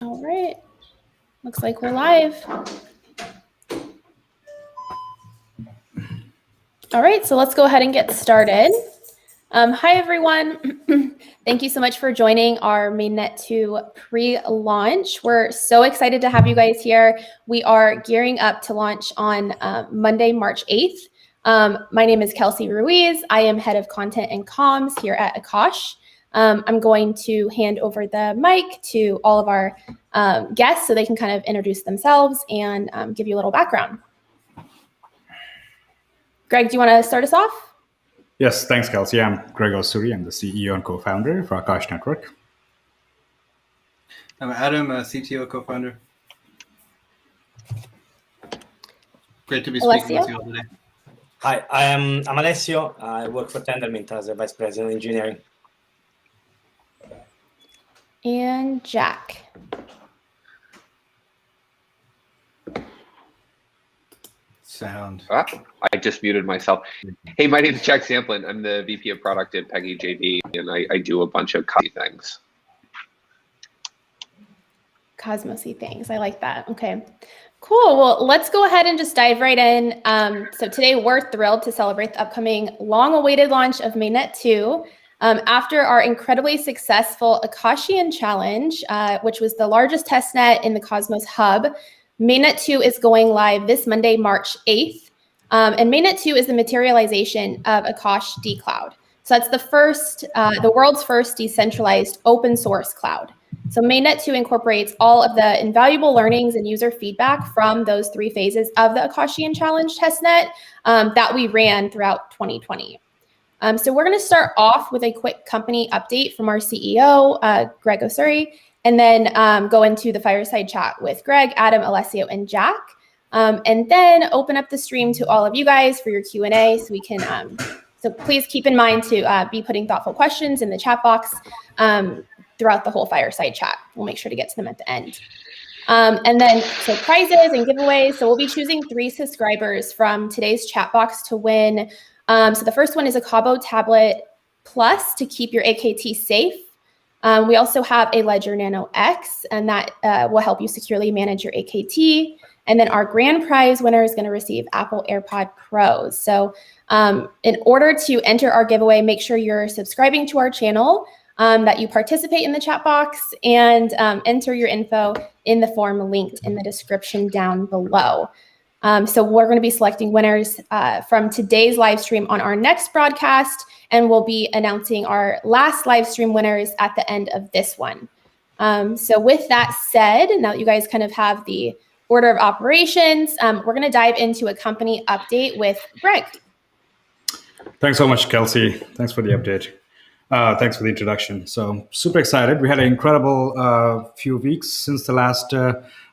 All right, looks like we're live. All right, so let's go ahead and get started. Hi, everyone. Thank you so much for joining our Mainnet 2 pre-launch. We're so excited to have you guys here. We are gearing up to launch on Monday, March 8th. My name is Kelsey Ruiz. I am head of content and comms here at Akash. I'm going to hand over the mic to all of our guests so they can kind of introduce themselves and give you a little background. Greg, do you want to start us off? Yes, thanks, Kelsey. I'm Greg Osuri. I'm the CEO and co-founder for Akash Network. I'm Adam, CTO co-founder. Great to be speaking with you all today. Hi, I'm Alessio. I work for Tendermint as a vice president of engineering. And Jack. Sound. I just muted myself. Hey, my name is Jack Zampolin. I'm the VP of product at PeggyJV, and I do a bunch of cosmosy things. Cosmosy things. I like that. Okay, cool. Well, let's go ahead and just dive right in. So today we're thrilled to celebrate the upcoming long-awaited launch of Mainnet 2. After our incredibly successful Akashian challenge, which was the largest testnet in the Cosmos Hub, Mainnet 2 is going live this Monday, March 8th. And Mainnet 2 is the materialization of Akash DeCloud. So that's the world's first decentralized open source cloud. So Mainnet 2 incorporates all of the invaluable learnings and user feedback from those 3 phases of the Akashian challenge testnet that we ran throughout 2020. So we're going to start off with a quick company update from our CEO, Greg Osuri, and then go into the fireside chat with Greg, Adam, Alessio, and Jack, and then open up the stream to all of you guys for your Q&A so we can, so please keep in mind to be putting thoughtful questions in the chat box throughout the whole fireside chat. We'll make sure to get to them at the end. And then so prizes and giveaways. So we'll be choosing 3 subscribers from today's chat box to win. So the first one is a Cobo Tablet Plus to keep your AKT safe. We also have a Ledger Nano X, and that will help you securely manage your AKT. And then our grand prize winner is going to receive Apple AirPod Pros. So in order to enter our giveaway, make sure you're subscribing to our channel, that you participate in the chat box, and enter your info in the form linked in the description down below. So we're going to be selecting winners from today's live stream on our next broadcast, and we'll be announcing our last live stream winners at the end of this one. So with that said, now that you guys kind of have the order of operations, we're going to dive into a company update with Greg. Thanks so much, Kelsey. Thanks for the update. Thanks for the introduction. So super excited. We had an incredible few weeks since the last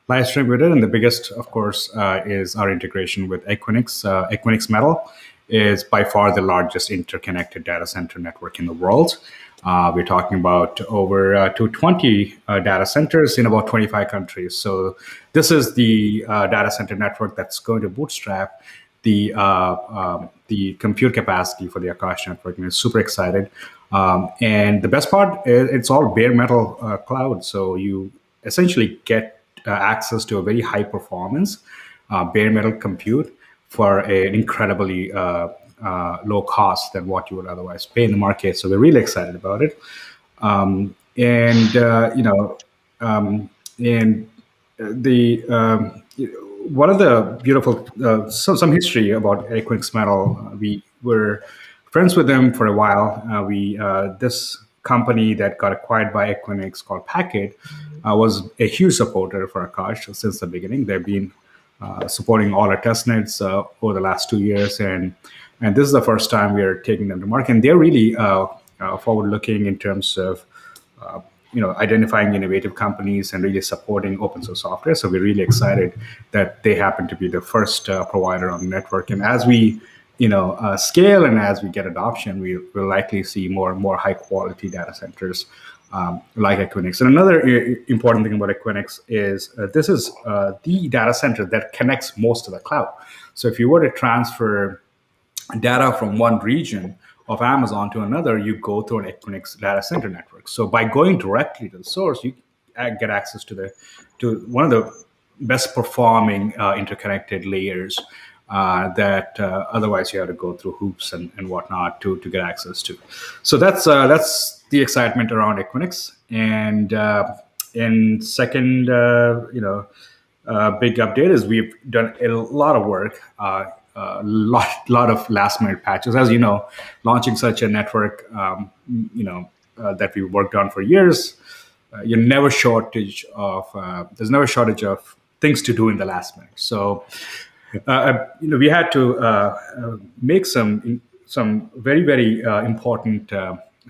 live stream we did, and the biggest, of course, is our integration with Equinix. Equinix Metal is by far the largest interconnected data center network in the world. We're talking about over 220 data centers in about 25 countries. So this is the data center network that's going to bootstrap the compute capacity for the Akash network. And it's super excited. And the best part is it's all bare metal cloud. So you essentially get access to a very high performance bare metal compute for an incredibly low cost than what you would otherwise pay in the market. So we're really excited about it. One of the beautiful, some history about Equinix Metal. We were friends with them for a while. This company that got acquired by Equinix called Packet was a huge supporter for Akash since the beginning. They've been supporting all our testnets over the last 2 years, and this is the first time we are taking them to market. And they're really forward-looking in terms of identifying innovative companies and really supporting open source software. So we're really excited that they happen to be the first provider on the network. And as we scale and as we get adoption, we will likely see more and more high quality data centers like Equinix. And another important thing about Equinix is this is the data center that connects most of the cloud. So if you were to transfer data from one region of Amazon to another, you go through an Equinix data center network. So by going directly to the source, get access to one of the best performing interconnected layers that otherwise you have to go through hoops and whatnot to get access to. So that's the excitement around Equinix. And second, big update is we've done a lot of work, lot of last minute patches. As you know, launching such a network, that we worked on for years, there's never shortage of things to do in the last minute. So, we had to make some very, very important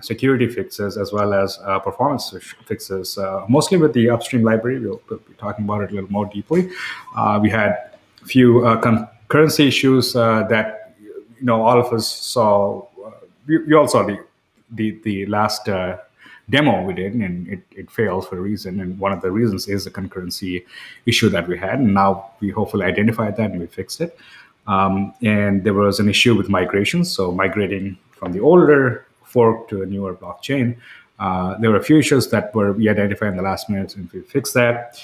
security fixes as well as performance fixes, mostly with the upstream library. We'll be talking about it a little more deeply. We had a few concurrency issues that all of us saw. We all saw the last demo we did, and it failed for a reason. And one of the reasons is the concurrency issue that we had. And now we hopefully identified that and we fixed it. And there was an issue with migration. So migrating from the older fork to a newer blockchain, there were a few issues that we identified in the last minute, and we fixed that.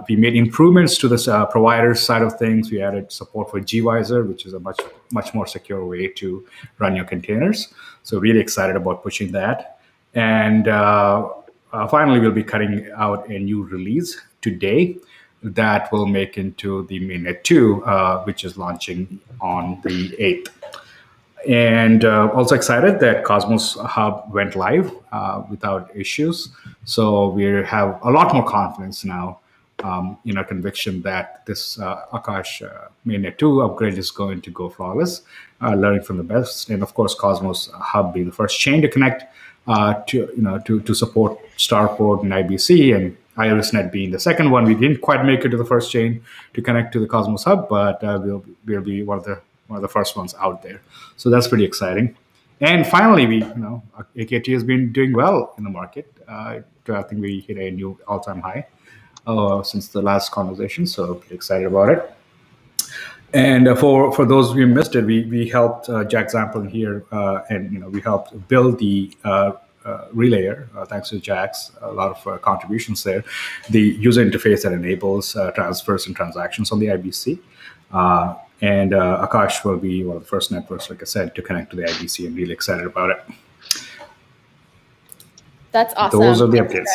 We made improvements to the provider side of things. We added support for gvisor, which is a much more secure way to run your containers. So really excited about pushing that. And finally, we'll be cutting out a new release today that will make into the Mainnet 2, which is launching on the 8th. And also excited that Cosmos Hub went live without issues. So we have a lot more confidence now in our conviction that this Akash Mainnet 2 upgrade is going to go flawless, learning from the best. And of course, Cosmos Hub being the first chain to connect to support Starport and IBC, and IrisNet being the second one. We didn't quite make it to the first chain to connect to the Cosmos Hub, but we'll be one of the first ones out there. So that's pretty exciting. And finally, AKT has been doing well in the market. I think we hit a new all-time high since the last conversation. So pretty excited about it. And for those who missed it, we helped Jack Zampolin here, and we helped build the relayer. Thanks to Jack's a lot of contributions there. The user interface that enables transfers and transactions on the IBC. And Akash will be one of the first networks, like I said, to connect to the IBC. I'm really excited about it. That's awesome. Those are the updates.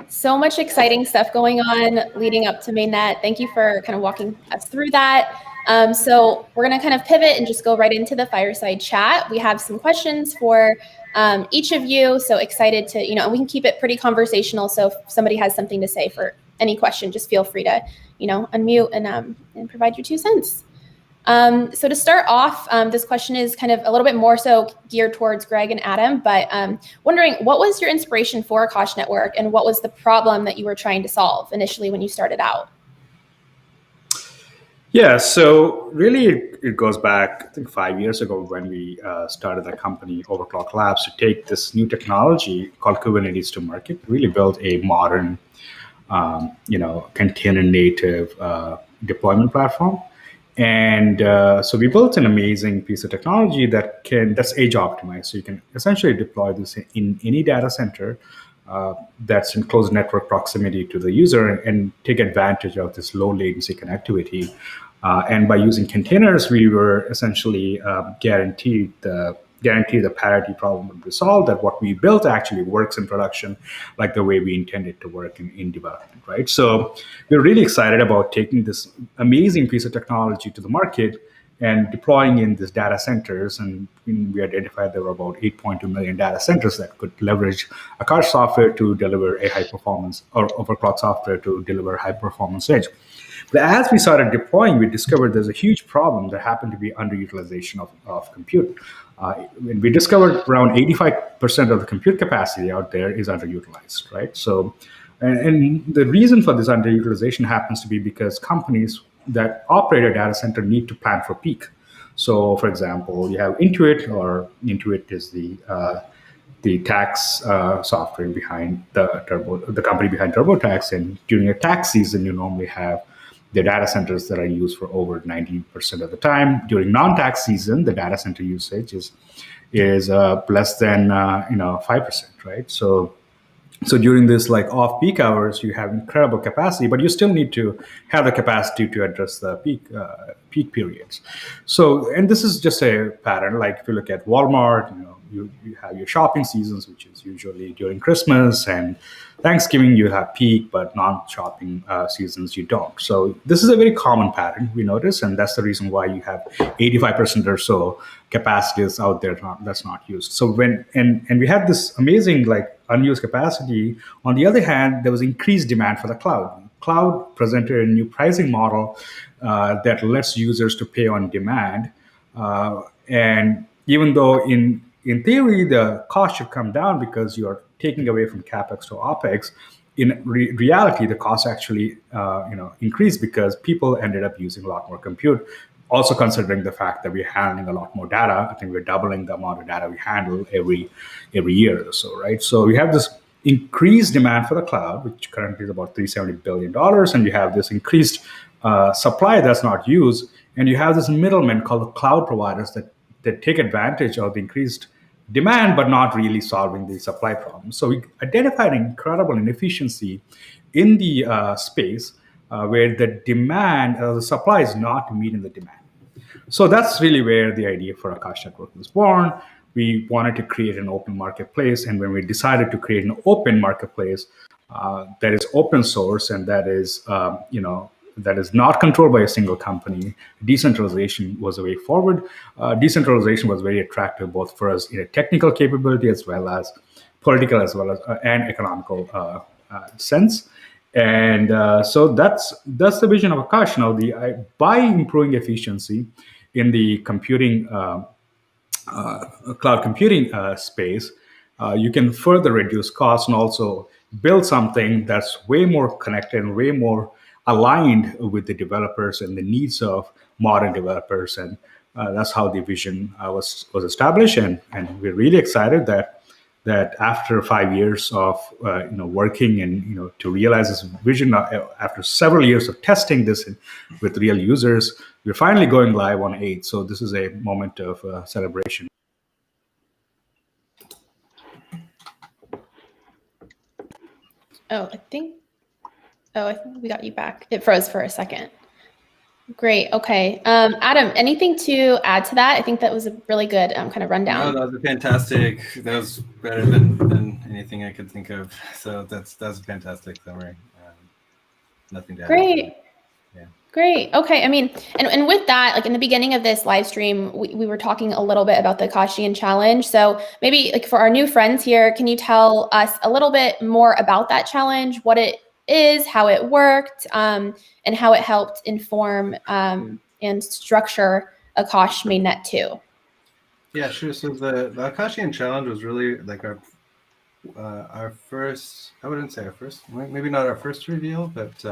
So much exciting stuff going on leading up to Mainnet. Thank you for kind of walking us through that. So we're going to kind of pivot and just go right into the fireside chat. We have some questions for each of you. So excited to, and we can keep it pretty conversational. So if somebody has something to say for any question, just feel free to, unmute and provide your 2 cents. So to start off, this question is kind of a little bit more so geared towards Greg and Adam, but wondering, what was your inspiration for Akash Network, and what was the problem that you were trying to solve initially when you started out? Yeah, so really it goes back, I think 5 years ago when we started the company Overclock Labs to take this new technology called Kubernetes to market, really build a modern, container native deployment platform. And so we built an amazing piece of technology that's age optimized. So you can essentially deploy this in any data center that's in close network proximity to the user and take advantage of this low latency connectivity. And by using containers, we were essentially guaranteed the parity problem would be solved, that what we built actually works in production like the way we intended to work in development, right? So we're really excited about taking this amazing piece of technology to the market and deploying in these data centers. And we identified there were about 8.2 million data centers that could leverage Akash software to deliver a high performance, or Overclock software to deliver high performance edge. But as we started deploying, we discovered there's a huge problem that happened to be underutilization of compute. And we discovered around 85% of the compute capacity out there is underutilized, right? So, and the reason for this underutilization happens to be because companies that operate a data center need to plan for peak. So, for example, you have Intuit, or Intuit is the tax software behind the company behind TurboTax, and during a tax season, you normally have the data centers that are used for over 90% of the time. During non-tax season, the data center usage is less than 5%, right? So So during this like off-peak hours, you have incredible capacity, but you still need to have the capacity to address the peak periods. So, and this is just a pattern. Like if you look at Walmart, you have your shopping seasons, which is usually during Christmas and Thanksgiving. You have peak, but non-shopping seasons you don't. So this is a very common pattern we notice, and that's the reason why you have 85% or so capacities out there that's not used. So when and we have this amazing like unused capacity. On the other hand, there was increased demand for the cloud. Cloud presented a new pricing model that lets users to pay on demand. And even though in theory, the cost should come down because you're taking away from CapEx to OpEx, in reality, the cost actually increased because people ended up using a lot more compute. Also considering the fact that we're handling a lot more data, I think we're doubling the amount of data we handle every year or so, right? So we have this increased demand for the cloud, which currently is about $370 billion, and you have this increased supply that's not used, and you have this middlemen called the cloud providers that take advantage of the increased demand, but not really solving the supply problem. So we identified incredible inefficiency in the space where the demand, the supply is not meeting the demand. So that's really where the idea for Akash Network was born. We wanted to create an open marketplace, and when we decided to create an open marketplace that is open source and that is, that is not controlled by a single company, decentralization was a way forward. Decentralization was very attractive both for us in a technical capability as well as political as well as and economical sense. And so that's the vision of Akash. Now, by improving efficiency in the computing cloud computing space, you can further reduce costs and also build something that's way more connected and way more aligned with the developers and the needs of modern developers. And that's how the vision was established. And we're really excited that after 5 years of working and to realize this vision, after several years of testing this with real users, we're finally going live on 8. So this is a moment of celebration. I think we got you back. It froze for a second. Great. Okay. Adam, anything to add to that? I think that was a really good kind of rundown. No, that was fantastic. That was better than anything I could think of. So that's a fantastic summary. Nothing to add. Great. Yeah. Great. Okay. I mean, and with that, like in the beginning of this live stream, we were talking a little bit about the Akashian challenge. So maybe like for our new friends here, can you tell us a little bit more about that challenge, what it is, how it worked, and how it helped inform and structure Akash Mainnet 2? Yeah, sure. So the Akashian challenge was really like our first, I wouldn't say our first, maybe not our first reveal, but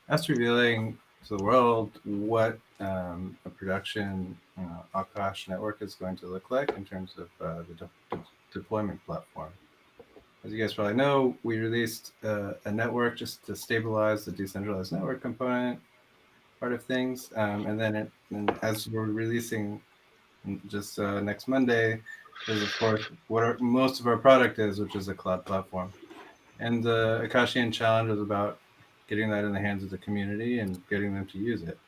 us revealing to the world what a production Akash network is going to look like in terms of the deployment platform. As you guys probably know, we released a network just to stabilize the decentralized network component part of things. And then as we're releasing just next Monday, is of course what most of our product is, which is a cloud platform. And the Akashian challenge was about getting that in the hands of the community and getting them to use it.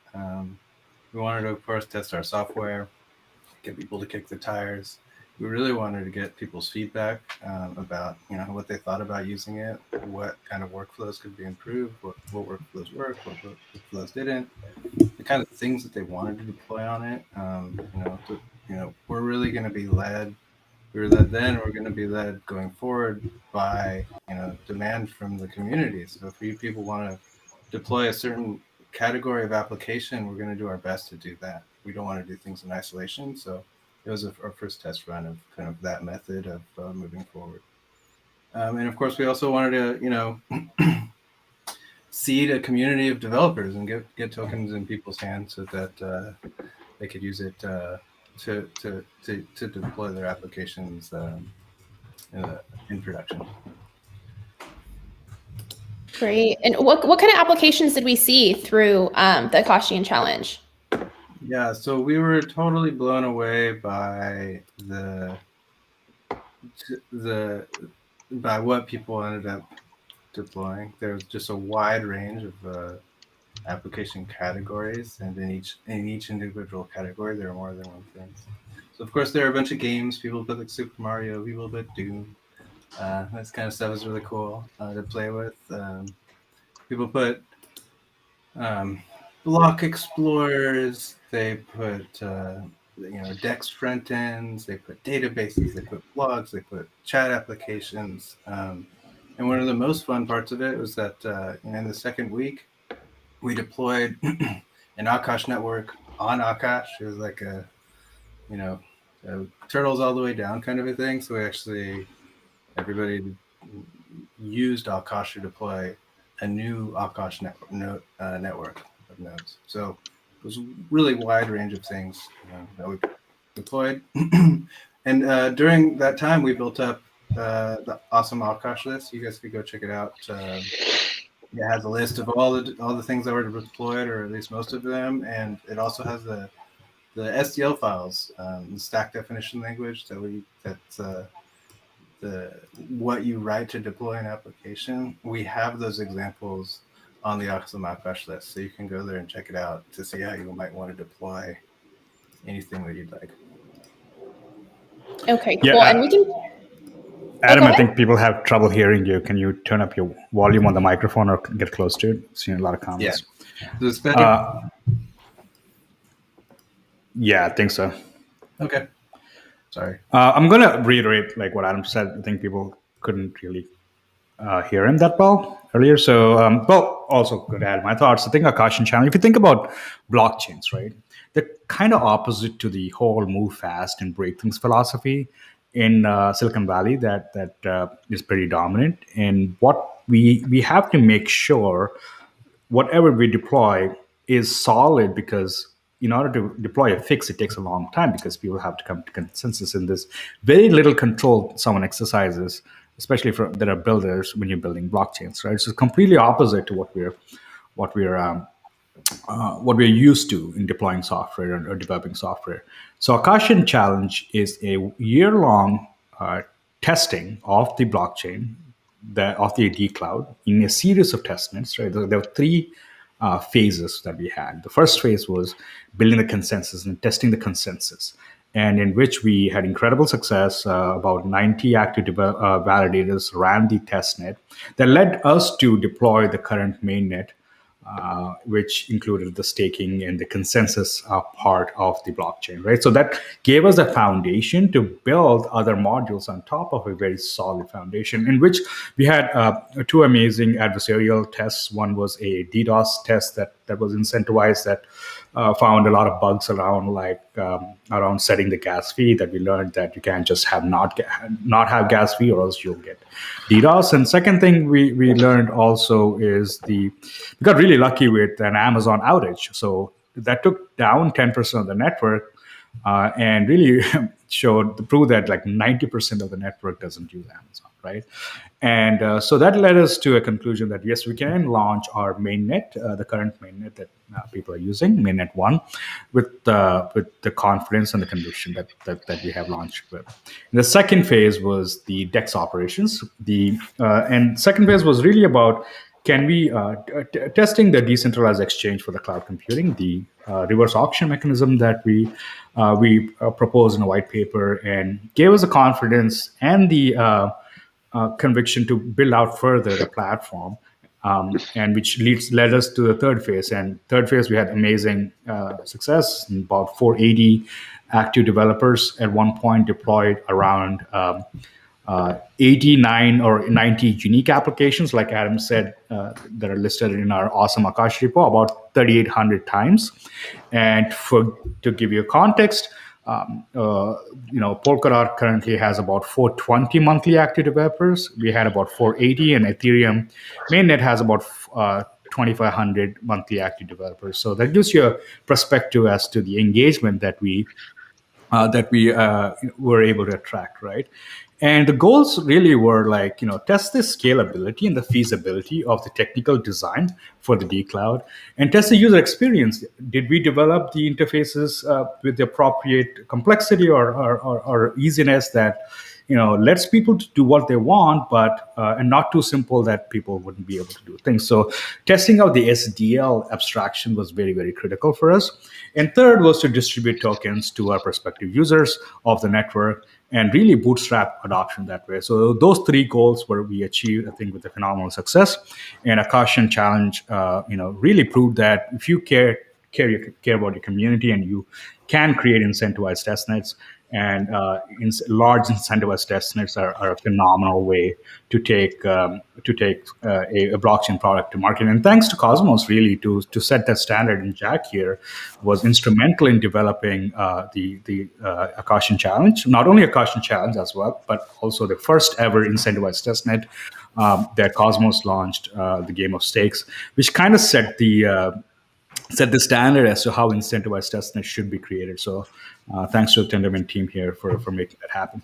We wanted to, of course, test our software, get people to kick the tires. We really wanted to get people's feedback about what they thought about using it, what kind of workflows could be improved, what workflows worked, what workflows didn't, the kind of things that they wanted to deploy on it. We're really going to be led. We were led then. We're going to be led going forward by demand from the community. So if people want to deploy a certain category of application, we're going to do our best to do that. We don't want to do things in isolation. So it was our first test run of kind of that method of moving forward. And of course, we also wanted to, seed a community of developers and get tokens in people's hands so that they could use it to deploy their applications in production. Great. And what kind of applications did we see through the Akashian challenge? Yeah, so we were totally blown away by the by what people ended up deploying. There was just a wide range of application categories, and in each individual category, there are more than one thing. So of course, there are a bunch of games. People put like Super Mario. People put Doom. This kind of stuff is really cool to play with. People put block explorers. They put Dex front ends. They put databases. They put blogs. They put chat applications. And one of the most fun parts of it was that in the second week, we deployed an Akash network on Akash. It was like a turtles all the way down kind of a thing. So everybody used Akash to deploy a new Akash network of nodes. So it was a really wide range of things that we deployed. And during that time, we built up the awesome Akash list. You guys could go check it out. It has a list of all the things that were deployed, or at least most of them, and it also has the SDL files, the stack definition language that's what you write to deploy an application. We have those examples on the awesome Akash list, so you can go there and check it out to see how you might want to deploy anything that you'd like. Okay, cool. Yeah, and we can. Adam, Okay. I think people have trouble hearing you. Can you turn up your volume on the microphone or get close to it? Seeing a lot of comments. Yeah. So it's better? Yeah, I think so. Okay. Sorry. I'm going to reiterate like what Adam said. I think people couldn't really hear him that well earlier. So, also good to add my thoughts. I think Akashian channel, if you think about blockchains, right, they're kind of opposite to the whole move fast and break things philosophy in Silicon Valley that is pretty dominant. And what we have to make sure whatever we deploy is solid, because in order to deploy a fix, it takes a long time because people have to come to consensus in this. Very little control someone exercises, especially for that are builders when you're building blockchains, right? So it's completely opposite to what we're used to in deploying software or developing software. So Akashian Challenge is a year-long testing of the blockchain, of the DeCloud, in a series of testnets. Right, there were three phases that we had. The first phase was building the consensus and testing the consensus, and in which we had incredible success. About 90 active validators ran the testnet that led us to deploy the current mainnet, which included the staking and the consensus part of the blockchain, right? So that gave us a foundation to build other modules on top of a very solid foundation, in which we had two amazing adversarial tests. One was a DDoS test that was incentivized, that found a lot of bugs around around setting the gas fee, that we learned that you can't just not have gas fee or else you'll get DDoS. And second thing we learned also is we got really lucky with an Amazon outage. So that took down 10% of the network and really proved that like 90% of the network doesn't use Amazon, right? And so that led us to a conclusion that yes, we can launch our mainnet, the current mainnet that people are using, mainnet 1, with the confidence and the conviction that we have launched with. And the second phase was the DEX operations. And second phase was really about testing the decentralized exchange for the cloud computing, the reverse auction mechanism that we proposed in a white paper, and gave us the confidence and the conviction to build out further the platform, and which led us to the third phase. And third phase, we had amazing success. About 480 active developers at one point deployed around 89 or 90 unique applications, like Adam said, that are listed in our awesome Akash repo, about 3,800 times. And to give you a context, Polkadot currently has about 420 monthly active developers. We had about 480, and Ethereum mainnet has about 2,500 monthly active developers. So that gives you a perspective as to the engagement that we were able to attract, right? And the goals really were test the scalability and the feasibility of the technical design for the DeCloud, and test the user experience. Did we develop the interfaces with the appropriate complexity or easiness that lets people to do what they want, but and not too simple that people wouldn't be able to do things. So testing out the SDL abstraction was very, very critical for us. And third was to distribute tokens to our prospective users of the network and really bootstrap adoption that way. So those three goals were we achieved, I think, with a phenomenal success. And Akashian Challenge, really proved that if you care about your community and you can create incentivized testnets, and large incentivized testnets are a phenomenal way to take a blockchain product to market. And thanks to Cosmos, really, to set that standard. And Jack here was instrumental in developing the Akashian Challenge, not only Akashian Challenge as well, but also the first ever incentivized testnet that Cosmos launched, the Game of Stakes, which kind of set the standard as to how incentivized testnets should be created. So thanks to the Tendermint team here for making that happen.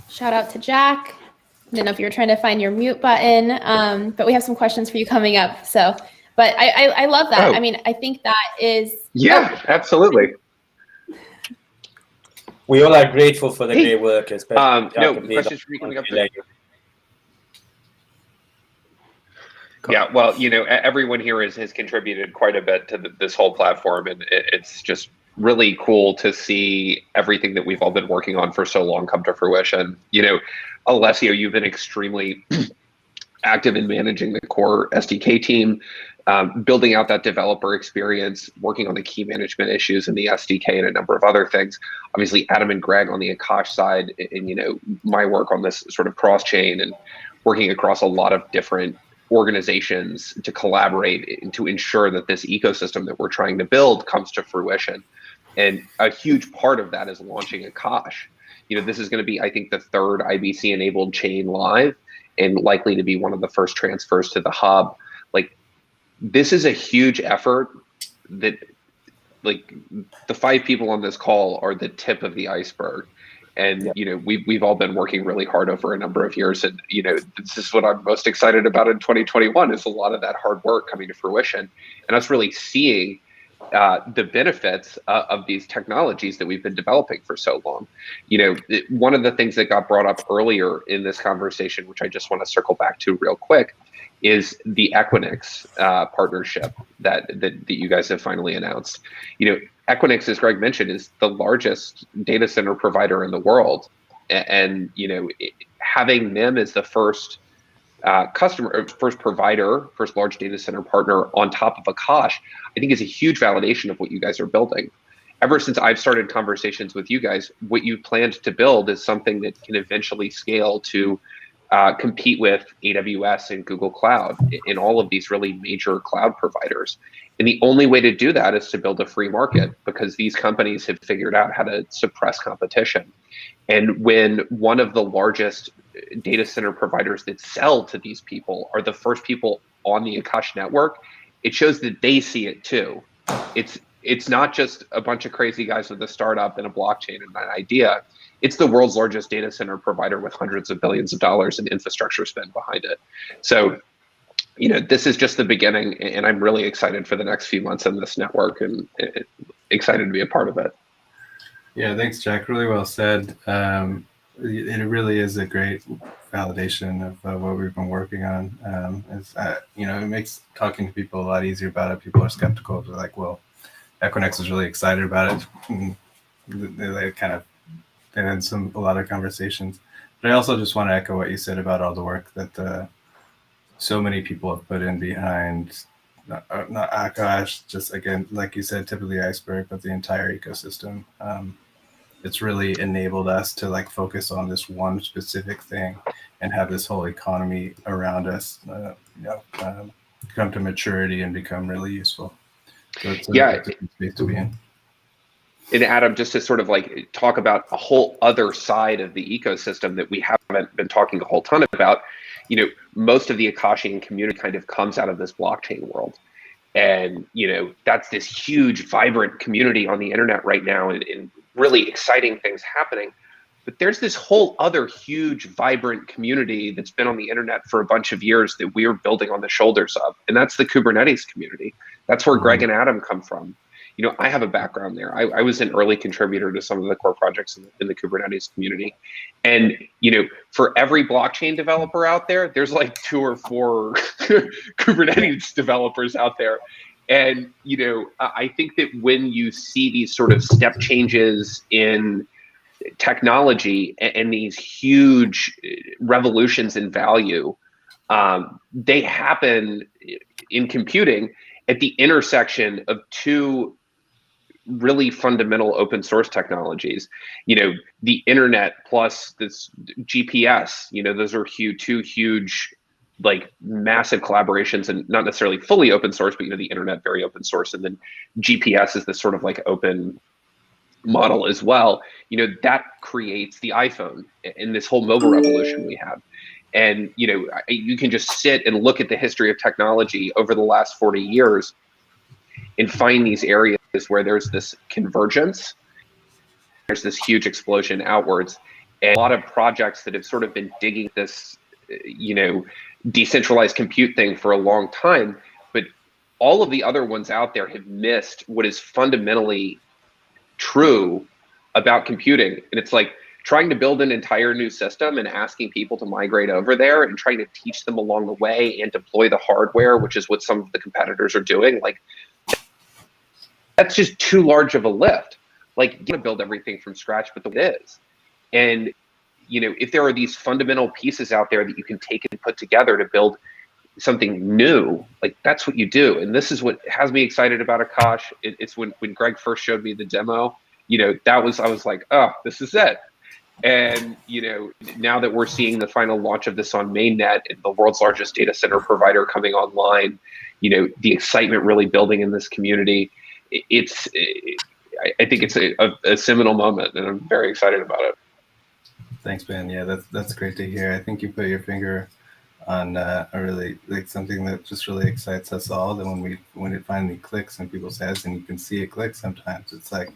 Shout out to Jack. I don't know if you were trying to find your mute button, but we have some questions for you coming up. So, but I love that. Oh. I mean, I think that is. Yeah, absolutely. We all are grateful for the great work, especially questions for you coming up. Yeah, well, everyone here has contributed quite a bit to this whole platform, and it's just really cool to see everything that we've all been working on for so long come to fruition. Alessio, you've been extremely active in managing the core SDK team, building out that developer experience, working on the key management issues in the SDK and a number of other things. Obviously, Adam and Greg on the Akash side, and my work on this sort of cross-chain and working across a lot of different organizations to collaborate and to ensure that this ecosystem that we're trying to build comes to fruition. And a huge part of that is launching Akash. This is going to be, I think, the third IBC enabled chain live and likely to be one of the first transfers to the hub. Like, this is a huge effort that, like, the 5 people on this call are the tip of the iceberg. And, we've all been working really hard over a number of years. And, this is what I'm most excited about in 2021 is a lot of that hard work coming to fruition and us really seeing the benefits of these technologies that we've been developing for so long. One of the things that got brought up earlier in this conversation, which I just want to circle back to real quick, is the Equinix partnership that you guys have finally announced. Equinix, as Greg mentioned, is the largest data center provider in the world, and having them as the first customer, first provider, first large data center partner on top of Akash, I think is a huge validation of what you guys are building. Ever since I've started conversations with you guys, what you planned to build is something that can eventually scale to compete with AWS and Google Cloud in all of these really major cloud providers. And the only way to do that is to build a free market, because these companies have figured out how to suppress competition. And when one of the largest data center providers that sell to these people are the first people on the Akash network, it shows that they see it too. It's not just a bunch of crazy guys with a startup and a blockchain and an idea. It's the world's largest data center provider with hundreds of billions of dollars in infrastructure spend behind it. So, this is just the beginning, and I'm really excited for the next few months on this network and excited to be a part of it. Yeah, thanks, Jack. Really well said. It really is a great validation of what we've been working on. It makes talking to people a lot easier about it. People are skeptical. They're like, well, Equinix is really excited about it. And they kind of had a lot of conversations. But I also just want to echo what you said about all the work that so many people have put in behind not Akash, just again, like you said, tip of the iceberg, but the entire ecosystem. It's really enabled us to focus on this one specific thing and have this whole economy around us, come to maturity and become really useful. So it's a good space to be in. And Adam, just to sort of talk about a whole other side of the ecosystem that we haven't been talking a whole ton about, most of the Akashian community kind of comes out of this blockchain world. And, that's this huge, vibrant community on the internet right now and really exciting things happening. But there's this whole other huge, vibrant community that's been on the internet for a bunch of years that we're building on the shoulders of. And that's the Kubernetes community. That's where Greg and Adam come from. I have a background there. I was an early contributor to some of the core projects in the Kubernetes community. And, for every blockchain developer out there, there's like 2 or 4 Kubernetes developers out there. And, I think that when you see these sort of step changes in technology and these huge revolutions in value, they happen in computing at the intersection of 2 really fundamental open source technologies. The internet plus this GPS, those are 2 huge, like, massive collaborations, and not necessarily fully open source, but the internet very open source, and then GPS is this sort of like open model as well. That creates the iPhone and this whole mobile revolution we have. And you can just sit and look at the history of technology over the last 40 years and find these areas where there's this convergence, there's this huge explosion outwards, and a lot of projects that have sort of been digging this decentralized compute thing for a long time, but all of the other ones out there have missed what is fundamentally true about computing. And it's like trying to build an entire new system and asking people to migrate over there and trying to teach them along the way and deploy the hardware, which is what some of the competitors are doing. Like, that's just too large of a lift. Like, you're gonna build everything from scratch, but it is. And if there are these fundamental pieces out there that you can take and put together to build something new, like, that's what you do. And this is what has me excited about Akash. It's when Greg first showed me the demo, I was like, oh, this is it. And now that we're seeing the final launch of this on Mainnet and the world's largest data center provider coming online, the excitement really building in this community, I think it's a seminal moment, and I'm very excited about it. Thanks, Ben. Yeah, that's great to hear. I think you put your finger on a really, like, something that just really excites us all. That when it finally clicks and people says, and you can see it click sometimes, it's like,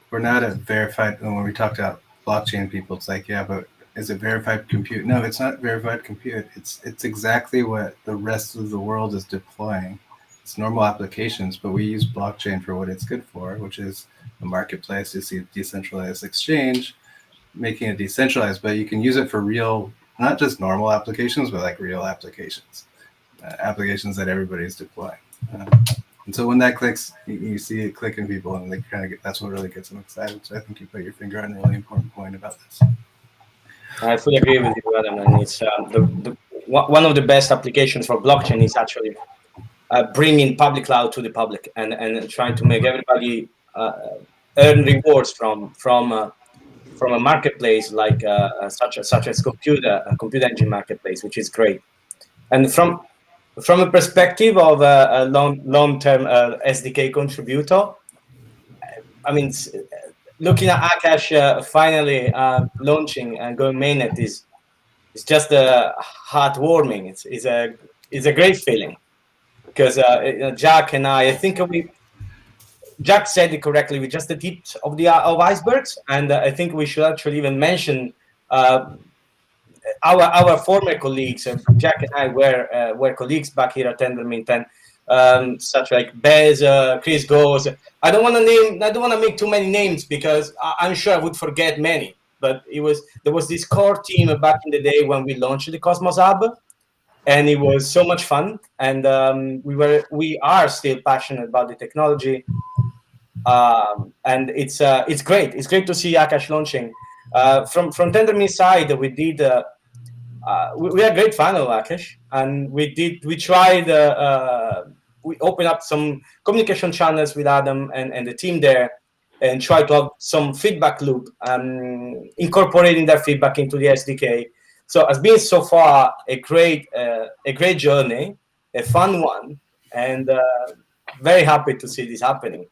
we're not a verified. When we talk about blockchain people, it's like, yeah, but is it verified compute? No, it's not verified compute. It's exactly what the rest of the world is deploying. It's normal applications, but we use blockchain for what it's good for, which is a marketplace. You see decentralized exchange, making it decentralized, but you can use it for real, not just normal applications, but like real applications, applications that everybody's deploying. And so when that clicks, you see it click in people, and they kind of that's what really gets them excited. So I think you put your finger on a really important point about this. I fully agree with you, Adam. And it's one of the best applications for blockchain is actually bringing public cloud to the public and trying to make everybody earn rewards from a marketplace like such as compute engine marketplace, which is great. And from a perspective of a long-term SDK contributor, I mean, looking at Akash finally launching and going mainnet is just heartwarming. It's a great feeling, because Jack and I think Jack said it correctly. We're just the tip of icebergs, and I think we should actually even mention our former colleagues. Jack and I were colleagues back here at Tendermint, and such like Bez, Chris Goes. I don't want to make too many names because I'm sure I would forget many. But there was this core team back in the day when we launched the Cosmos Hub, and it was so much fun. And we are still passionate about the technology. And it's great. It's great to see Akash launching. From Tendermint side, we did. We are a great fan of Akash, and we opened up some communication channels with Adam and the team there, and tried to have some feedback loop, incorporating that feedback into the SDK. So it's been so far a great journey, a fun one, and very happy to see this happening.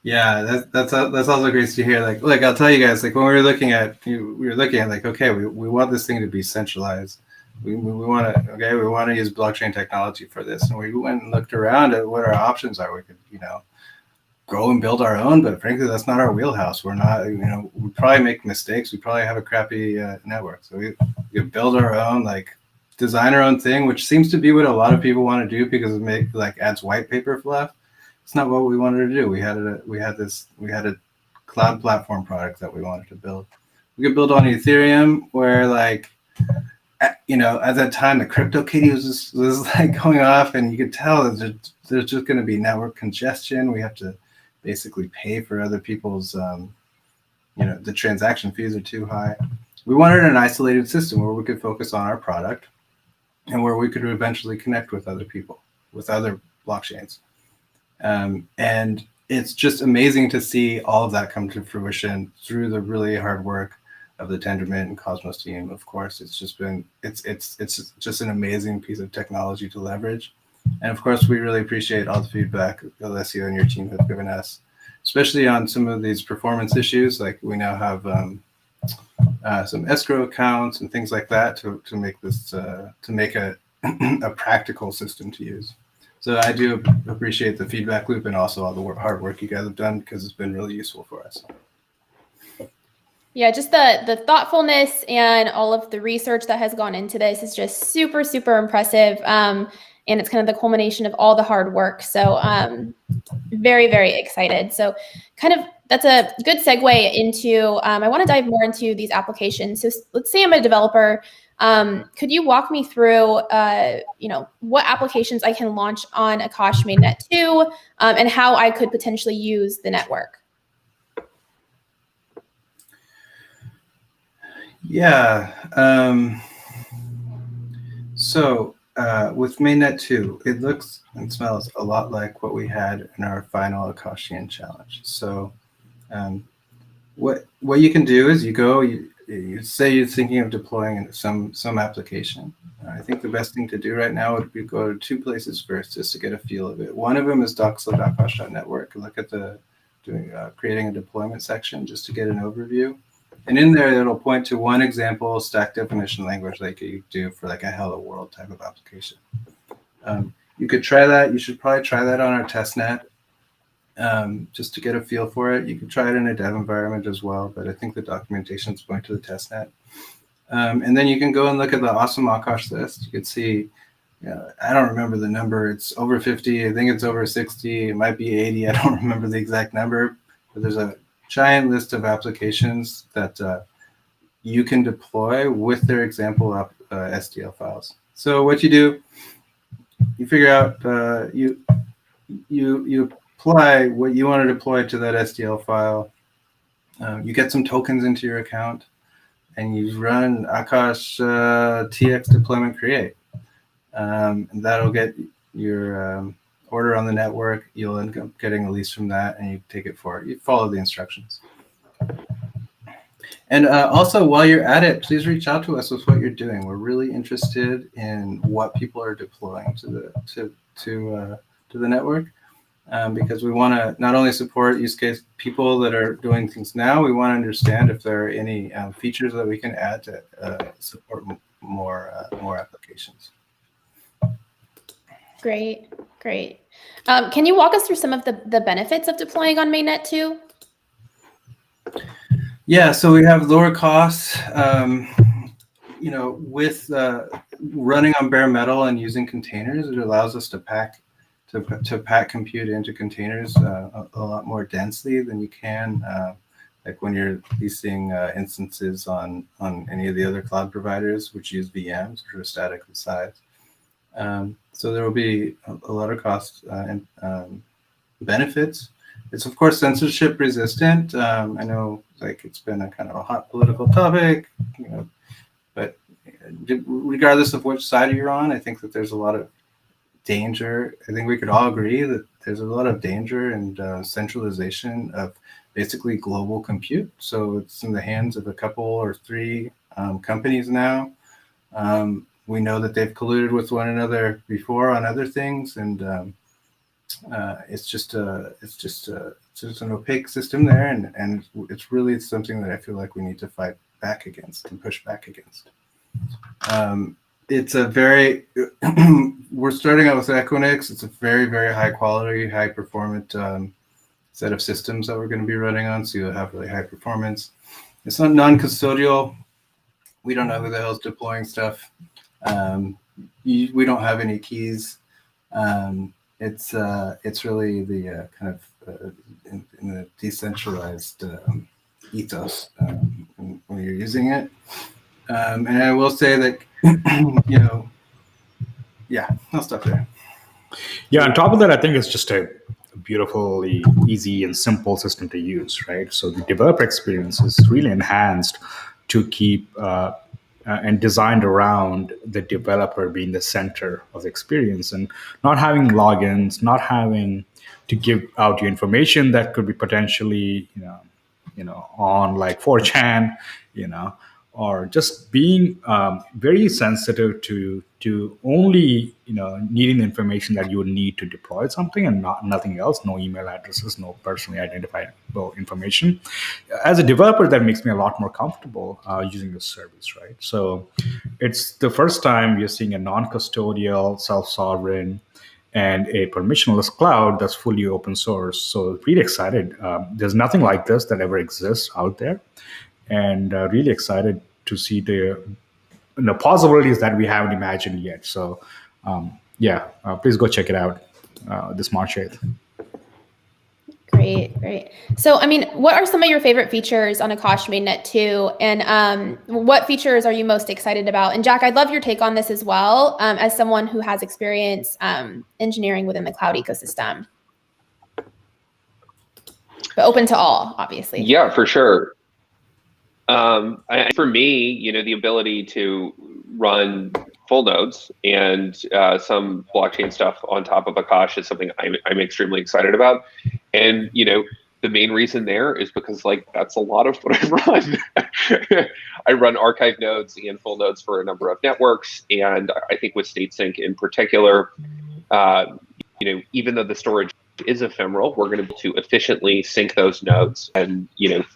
Yeah, that's also great to hear. Like I'll tell you guys, like when we were looking at like, okay, we want this thing to be centralized. We want to use blockchain technology for this, and we went and looked around at what our options are. We could go and build our own, but frankly, that's not our wheelhouse. We're not, we probably make mistakes. We probably have a crappy network, so we could build our own, like design our own thing, which seems to be what a lot of people want to do because it adds white paper fluff. it's not what we wanted to do. We had a cloud platform product that we wanted to build. We could build on Ethereum, where like, at that time the CryptoKitty was like going off, and you could tell that there's just going to be network congestion. We have to basically pay for other people's, the transaction fees are too high. We wanted an isolated system where we could focus on our product and where we could eventually connect with other people, with other blockchains. And it's just amazing to see all of that come to fruition through the really hard work of the Tendermint and Cosmos team. Of course, it's just an amazing piece of technology to leverage. And of course, we really appreciate all the feedback Alessio and your team have given us, especially on some of these performance issues. Like we now have some escrow accounts and things like that to make this to make a practical system to use. So I do appreciate the feedback loop and also all the hard work you guys have done, because it's been really useful for us. Yeah, just the thoughtfulness and all of the research that has gone into this is just super, super impressive. And it's kind of the culmination of all the hard work. So very, very excited. So that's a good segue into, I want to dive more into these applications. So let's say I'm a developer. Could you walk me through, what applications I can launch on Akash Mainnet 2 and how I could potentially use the network? Yeah. So with Mainnet 2, it looks and smells a lot like what we had in our final Akashian challenge. So what you can do is you say you're thinking of deploying some application. I think the best thing to do right now would be go to two places first, just to get a feel of it. One of them is docs.akash.network. Look at creating a deployment section just to get an overview. And in there, it'll point to one example stack definition language like you do for like a hello world type of application. You could try that. You should probably try that on our testnet just to get a feel for it. You could try it in a dev environment as well, but I think the documentation is going to the testnet. And then you can go and look at the awesome Akash list. You could see, I don't remember the number. It's over 50. I think it's over 60. It might be 80. I don't remember the exact number, but there's a giant list of applications that you can deploy with their example SDL files. So what you do, you figure out you apply what you want to deploy to that SDL file. You get some tokens into your account, and you run Akash TX deployment create, and that'll get your order on the network. You'll end up getting a lease from that, and you take it forward. You follow the instructions. And also, while you're at it, please reach out to us with what you're doing. We're really interested in what people are deploying to the network, because we want to not only support use case people that are doing things now. We want to understand if there are any features that we can add to support more applications. Great. Can you walk us through some of the benefits of deploying on Mainnet 2? Yeah, so we have lower costs, with running on bare metal and using containers. It allows us to pack compute into containers a lot more densely than you can, like when you're leasing instances on any of the other cloud providers, which use VMs, which are static in size. So there will be a lot of cost and benefits. It's of course censorship resistant. I know it's been a kind of a hot political topic, but regardless of which side you're on, I think that there's a lot of danger. I think we could all agree that there's a lot of danger and centralization of basically global compute. So it's in the hands of a couple or three companies now. We know that they've colluded with one another before on other things, and it's just an opaque system there, and it's really something that I feel like we need to fight back against and push back against. It's a very we're starting out with Equinix. It's a very, very high quality, high performant set of systems that we're going to be running on, so you'll have really high performance. It's not non-custodial. We don't know who the hell's deploying stuff. We don't have any keys. it's really the kind of in the decentralized ethos when you're using it. And I will say that, I'll stop there. Yeah, on top of that, I think it's just a beautifully easy and simple system to use, right? So the developer experience is really enhanced to keep and designed around the developer being the center of the experience and not having logins, not having to give out your information that could be potentially, on like 4chan, or just being very sensitive to only needing the information that you would need to deploy something and nothing else. No email addresses, no personally identifiable information. As a developer, that makes me a lot more comfortable using this service, right? So it's the first time you're seeing a non-custodial, self-sovereign, and a permissionless cloud that's fully open source. So really excited. There's nothing like this that ever exists out there, and really excited to see the possibilities that we haven't imagined yet. So please go check it out this March 8th. Great. So, what are some of your favorite features on Akash Mainnet 2? And what features are you most excited about? And Jack, I'd love your take on this as well, as someone who has experience engineering within the cloud ecosystem. But open to all, obviously. Yeah, for sure. For me, the ability to run full nodes and some blockchain stuff on top of Akash is something I'm extremely excited about. And, the main reason there is because that's a lot of what I run. I run archive nodes and full nodes for a number of networks. And I think with StateSync in particular, even though the storage is ephemeral, we're going to efficiently sync those nodes and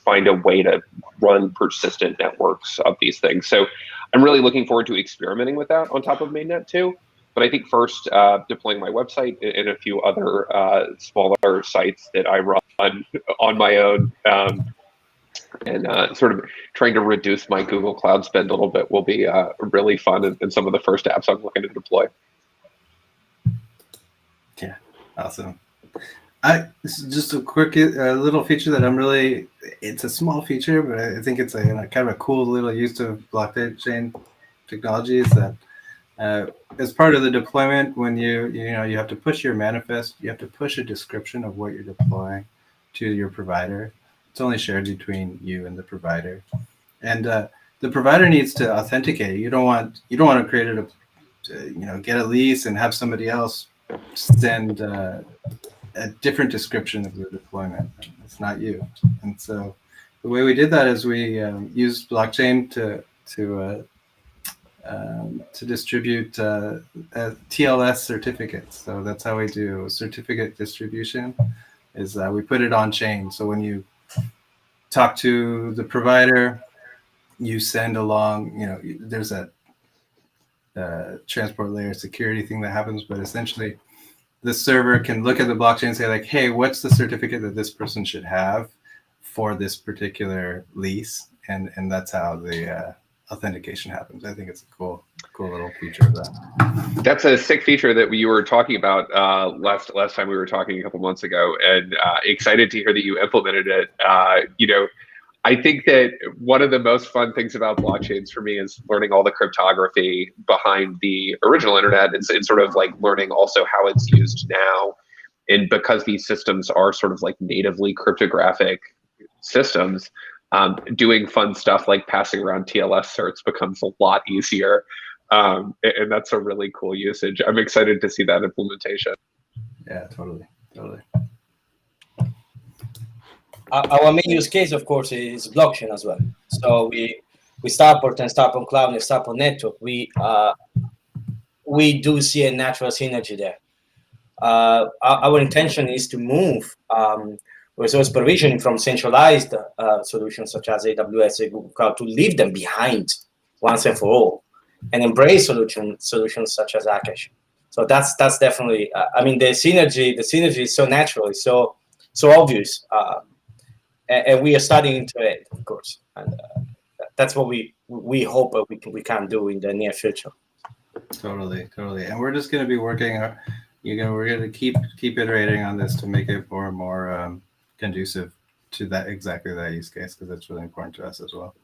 find a way to run persistent networks of these things. So I'm really looking forward to experimenting with that on top of Mainnet 2. But I think first deploying my website and a few other smaller sites that I run on my own, and sort of trying to reduce my Google Cloud spend a little bit will be really fun, and some of the first apps I'm looking to deploy. Yeah, awesome. This is just a quick little feature that it's a small feature, but I think it's a kind of a cool little use of blockchain technology is that as part of the deployment, when you have to push your manifest, you have to push a description of what you're deploying to your provider. It's only shared between you and the provider, and the provider needs to authenticate. You don't want to create get a lease and have somebody else send a different description of the deployment. It's not you. And so the way we did that is we used blockchain to distribute TLS certificates. So that's how we do certificate distribution. Is we put it on chain. So when you talk to the provider, you send along. There's a transport layer security thing that happens, but essentially, the server can look at the blockchain and say hey, what's the certificate that this person should have for this particular lease, and that's how the authentication happens. I think it's a cool little feature of that. That's a sick feature that you were talking about last time we were talking a couple months ago, and excited to hear that you implemented it. I think that one of the most fun things about blockchains for me is learning all the cryptography behind the original internet, and sort of learning also how it's used now. And because these systems are sort of natively cryptographic systems, doing fun stuff like passing around TLS certs becomes a lot easier. And that's a really cool usage. I'm excited to see that implementation. Yeah, totally. Our main use case, of course, is blockchain as well. So we Starport and Starport Cloud and Starport Network, we do see a natural synergy there. Our intention is to move resource provisioning from centralized solutions such as AWS and Google Cloud to leave them behind once and for all, and embrace solutions such as Akash. So that's definitely. The synergy is so natural, it's so obvious. And we are studying into it, of course, and that's what we hope we can do in the near future. Totally, and we're just going to be working we're gonna keep iterating on this to make it more and more conducive to that exactly that use case, because it's really important to us as well.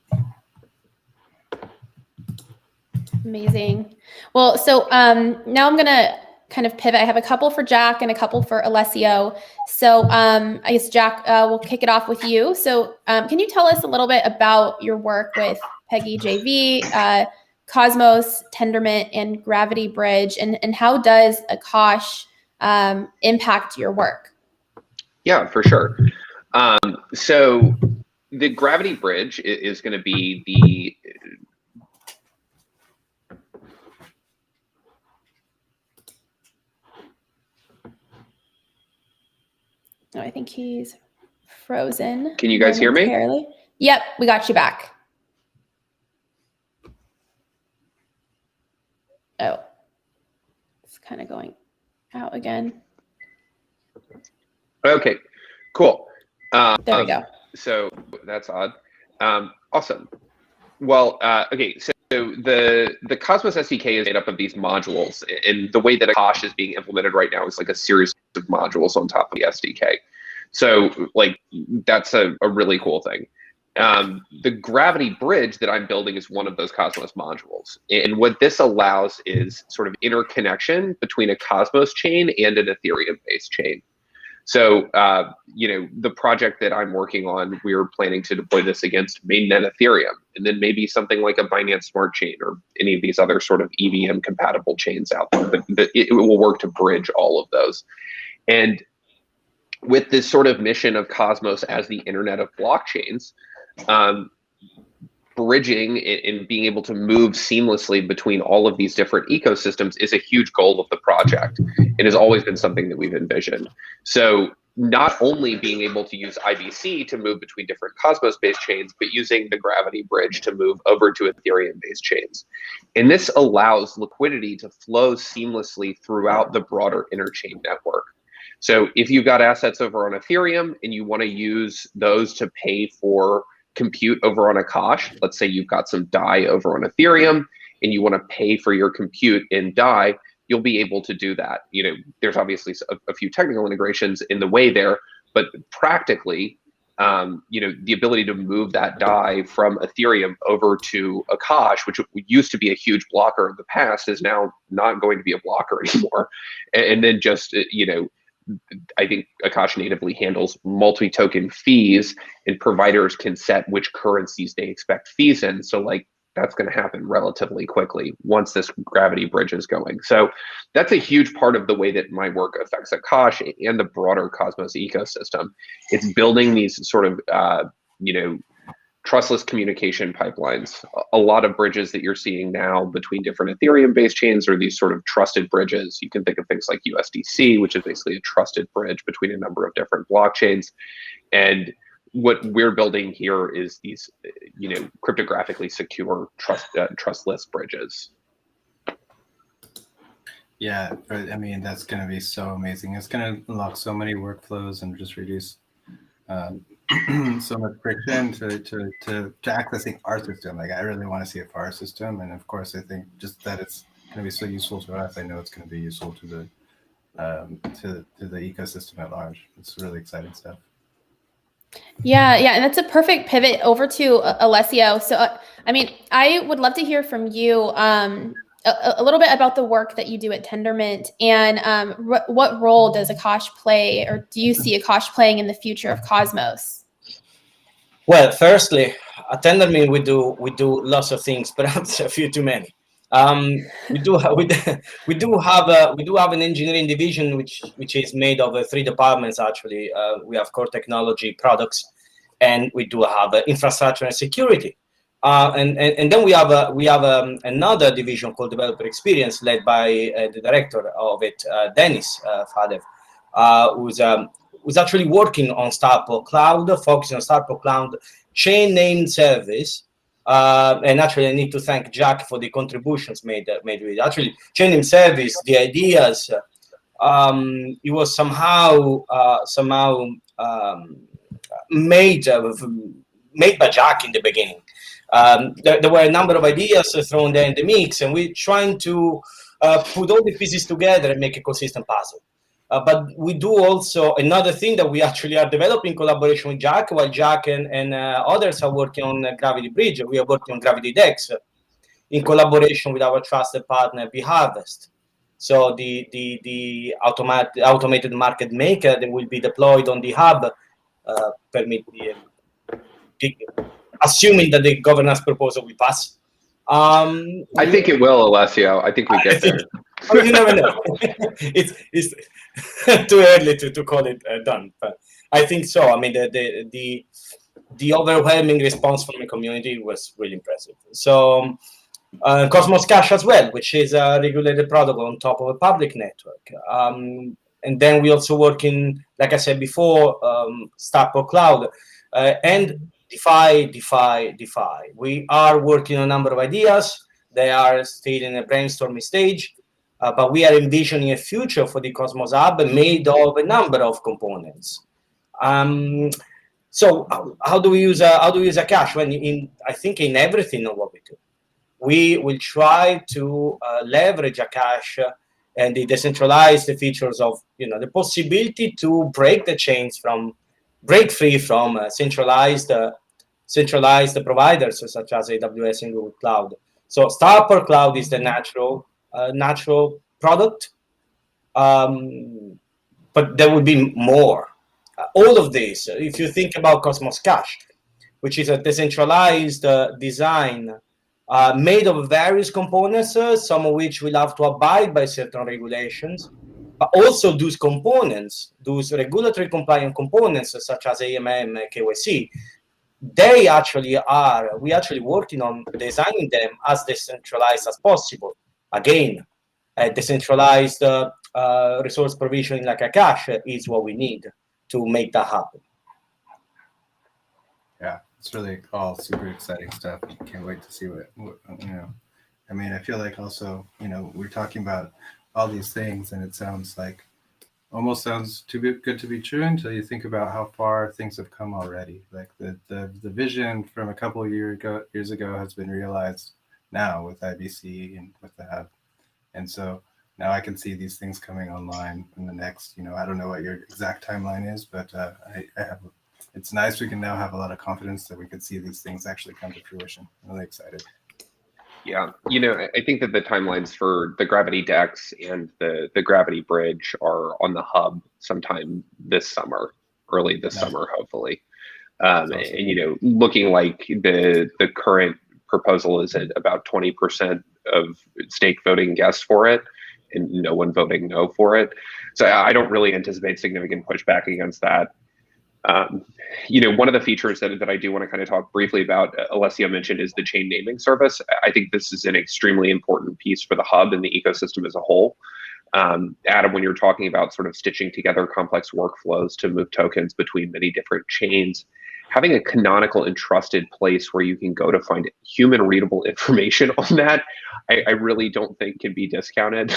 Amazing. Well, so now I'm gonna kind of pivot. I have a couple for Jack and a couple for Alessio. So I guess Jack, we'll kick it off with you. So can you tell us a little bit about your work with PeggyJV, Cosmos, Tendermint, and Gravity Bridge, and how does Akash impact your work? Yeah, for sure. So the Gravity Bridge is going to be the Oh, I think he's frozen. Can you guys hear me? Yep, we got you back. Oh, it's kind of going out again. Okay, cool. There we go. So that's odd. Awesome. Well, okay, so the Cosmos SDK is made up of these modules, and the way that Akash is being implemented right now is like a series of modules on top of the SDK. So like that's a really cool thing. The Gravity Bridge that I'm building is one of those Cosmos modules. And what this allows is sort of interconnection between a Cosmos chain and an Ethereum-based chain. So, the project that I'm working on, we're planning to deploy this against Mainnet Ethereum, and then maybe something like a Binance Smart Chain or any of these other sort of EVM compatible chains out there. But it will work to bridge all of those. And with this sort of mission of Cosmos as the internet of blockchains, bridging and being able to move seamlessly between all of these different ecosystems is a huge goal of the project. It has always been something that we've envisioned. So not only being able to use IBC to move between different Cosmos-based chains, but using the Gravity Bridge to move over to Ethereum-based chains. And this allows liquidity to flow seamlessly throughout the broader interchain network. So if you've got assets over on Ethereum and you want to use those to pay for compute over on Akash, let's say you've got some DAI over on Ethereum and you want to pay for your compute in DAI, you'll be able to do that. There's obviously a few technical integrations in the way there, but practically, the ability to move that DAI from Ethereum over to Akash, which used to be a huge blocker in the past, is now not going to be a blocker anymore. And then just, I think Akash natively handles multi-token fees, and providers can set which currencies they expect fees in. So that's going to happen relatively quickly once this Gravity Bridge is going. So that's a huge part of the way that my work affects Akash and the broader Cosmos ecosystem. It's building these sort of, trustless communication pipelines. A lot of bridges that you're seeing now between different Ethereum-based chains are these sort of trusted bridges. You can think of things like USDC, which is basically a trusted bridge between a number of different blockchains. And what we're building here is these, cryptographically secure trustless bridges. Yeah, I mean, that's going to be so amazing. It's going to unlock so many workflows and just reduce so much friction to accessing our system. I really want to see it for our system, and of course, I think just that it's going to be so useful to us. I know it's going to be useful to the ecosystem at large. It's really exciting stuff. Yeah, and that's a perfect pivot over to Alessio. So, I would love to hear from you a little bit about the work that you do at Tendermint, and what role does Akash play, or do you see Akash playing in the future of Cosmos? Well, firstly, at Tendermint we do lots of things, perhaps a few too many. We do have an engineering division which is made of 3 departments actually. We have core technology, products, and we do have infrastructure and security. And then we have another division called developer experience, led by the director of it, Dennis Fadev, who's actually working on Starport Cloud, focusing on Starport Cloud chain named service. And actually, I need to thank Jack for the contributions made with it. Actually, chain named service, the ideas, it was somehow made by Jack in the beginning. There were a number of ideas thrown there in the mix, and we're trying to put all the pieces together and make a consistent puzzle. But we do also another thing that we actually are developing in collaboration with Jack, while Jack and others are working on Gravity Bridge. We are working on Gravity Dex in collaboration with our trusted partner, bHarvest. So the automated market maker that will be deployed on the hub, assuming that the governance proposal will pass. I think it will, Alessio. I think we get there. Oh, you never know. it's too early to call it done, but I think so. I mean, the overwhelming response from the community was really impressive. So Cosmos Cash as well, which is a regulated protocol on top of a public network. And then we also work in, like I said before, Starport Cloud and DeFi. We are working on a number of ideas. They are still in a brainstorming stage, but we are envisioning a future for the Cosmos Hub made of a number of components. So how do we use Akash? I think in everything of what we do, we will try to leverage Akash and the decentralized features of the possibility to break the chains break free from centralized providers such as AWS and Google Cloud. So Starport Cloud is the natural product, but there will be more. All of this, if you think about Cosmos Cash, which is a decentralized design made of various components, some of which will have to abide by certain regulations, but also those components, those regulatory compliant components such as AMM, KYC, we actually working on designing them as decentralized as possible. Again, decentralized resource provisioning like Akash is what we need to make that happen. Yeah, it's really all super exciting stuff. Can't wait to see what I mean, I feel like also, we're talking about all these things and it almost sounds too good to be true until you think about how far things have come already. Like the vision from a couple of years ago has been realized now with IBC and with the hub. And so now I can see these things coming online in the next, I don't know what your exact timeline is, but it's nice we can now have a lot of confidence that we could see these things actually come to fruition. I'm really excited. Yeah, I think that the timelines for the Gravity Dex and the Gravity Bridge are on the hub sometime this summer, early this summer, hopefully. And looking like the current proposal is at about 20% of stake voting yes for it, and no one voting no for it. So I don't really anticipate significant pushback against that. One of the features that I do want to kind of talk briefly about, Alessio mentioned, is the chain naming service. I think this is an extremely important piece for the hub and the ecosystem as a whole. Adam, when you're talking about sort of stitching together complex workflows to move tokens between many different chains, having a canonical and trusted place where you can go to find human readable information on that, I really don't think can be discounted.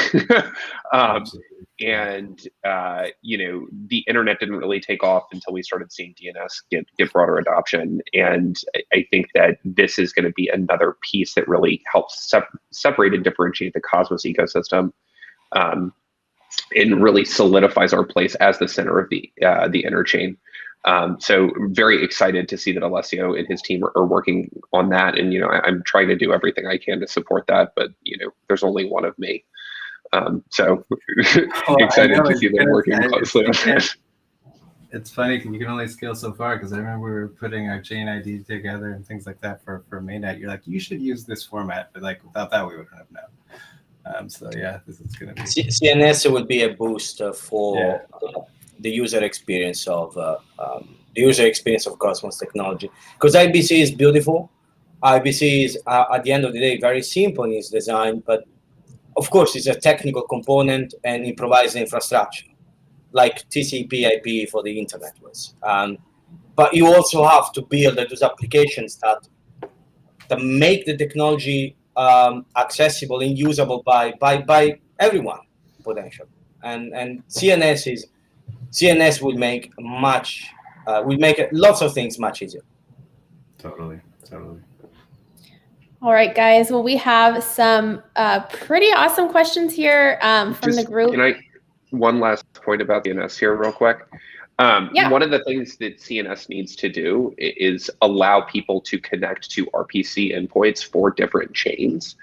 The internet didn't really take off until we started seeing DNS get broader adoption. And I think that this is going to be another piece that really helps separate and differentiate the Cosmos ecosystem, and really solidifies our place as the center of the interchain. So very excited to see that Alessio and his team are working on that. And, I'm trying to do everything I can to support that, but, there's only one of me. So excited to see them working closely on that. It's funny because you can only scale so far, because I remember we were putting our chain ID together and things like that for Mainnet. You're like, you should use this format, but without that, we wouldn't have known. So yeah, this is going to be... CNS would be a boost for the user experience of Cosmos technology, because IBC is beautiful. IBC is at the end of the day very simple in its design, but of course it's a technical component and it provides infrastructure like TCP/IP for the internet was. But you also have to build those applications that make the technology accessible and usable by everyone potentially. And CNS will make lots of things much easier. Totally. All right, guys. Well, we have some pretty awesome questions here from the group. Can I one last point about DNS here real quick? Yeah. One of the things that CNS needs to do is allow people to connect to RPC endpoints for different chains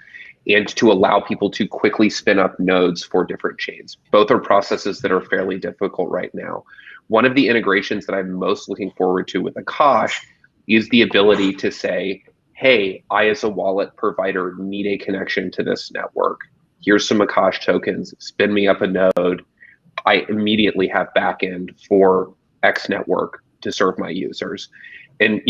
and to allow people to quickly spin up nodes for different chains. Both are processes that are fairly difficult right now. One of the integrations that I'm most looking forward to with Akash is the ability to say, hey, I as a wallet provider need a connection to this network. Here's some Akash tokens, spin me up a node. I immediately have backend for X network to serve my users. And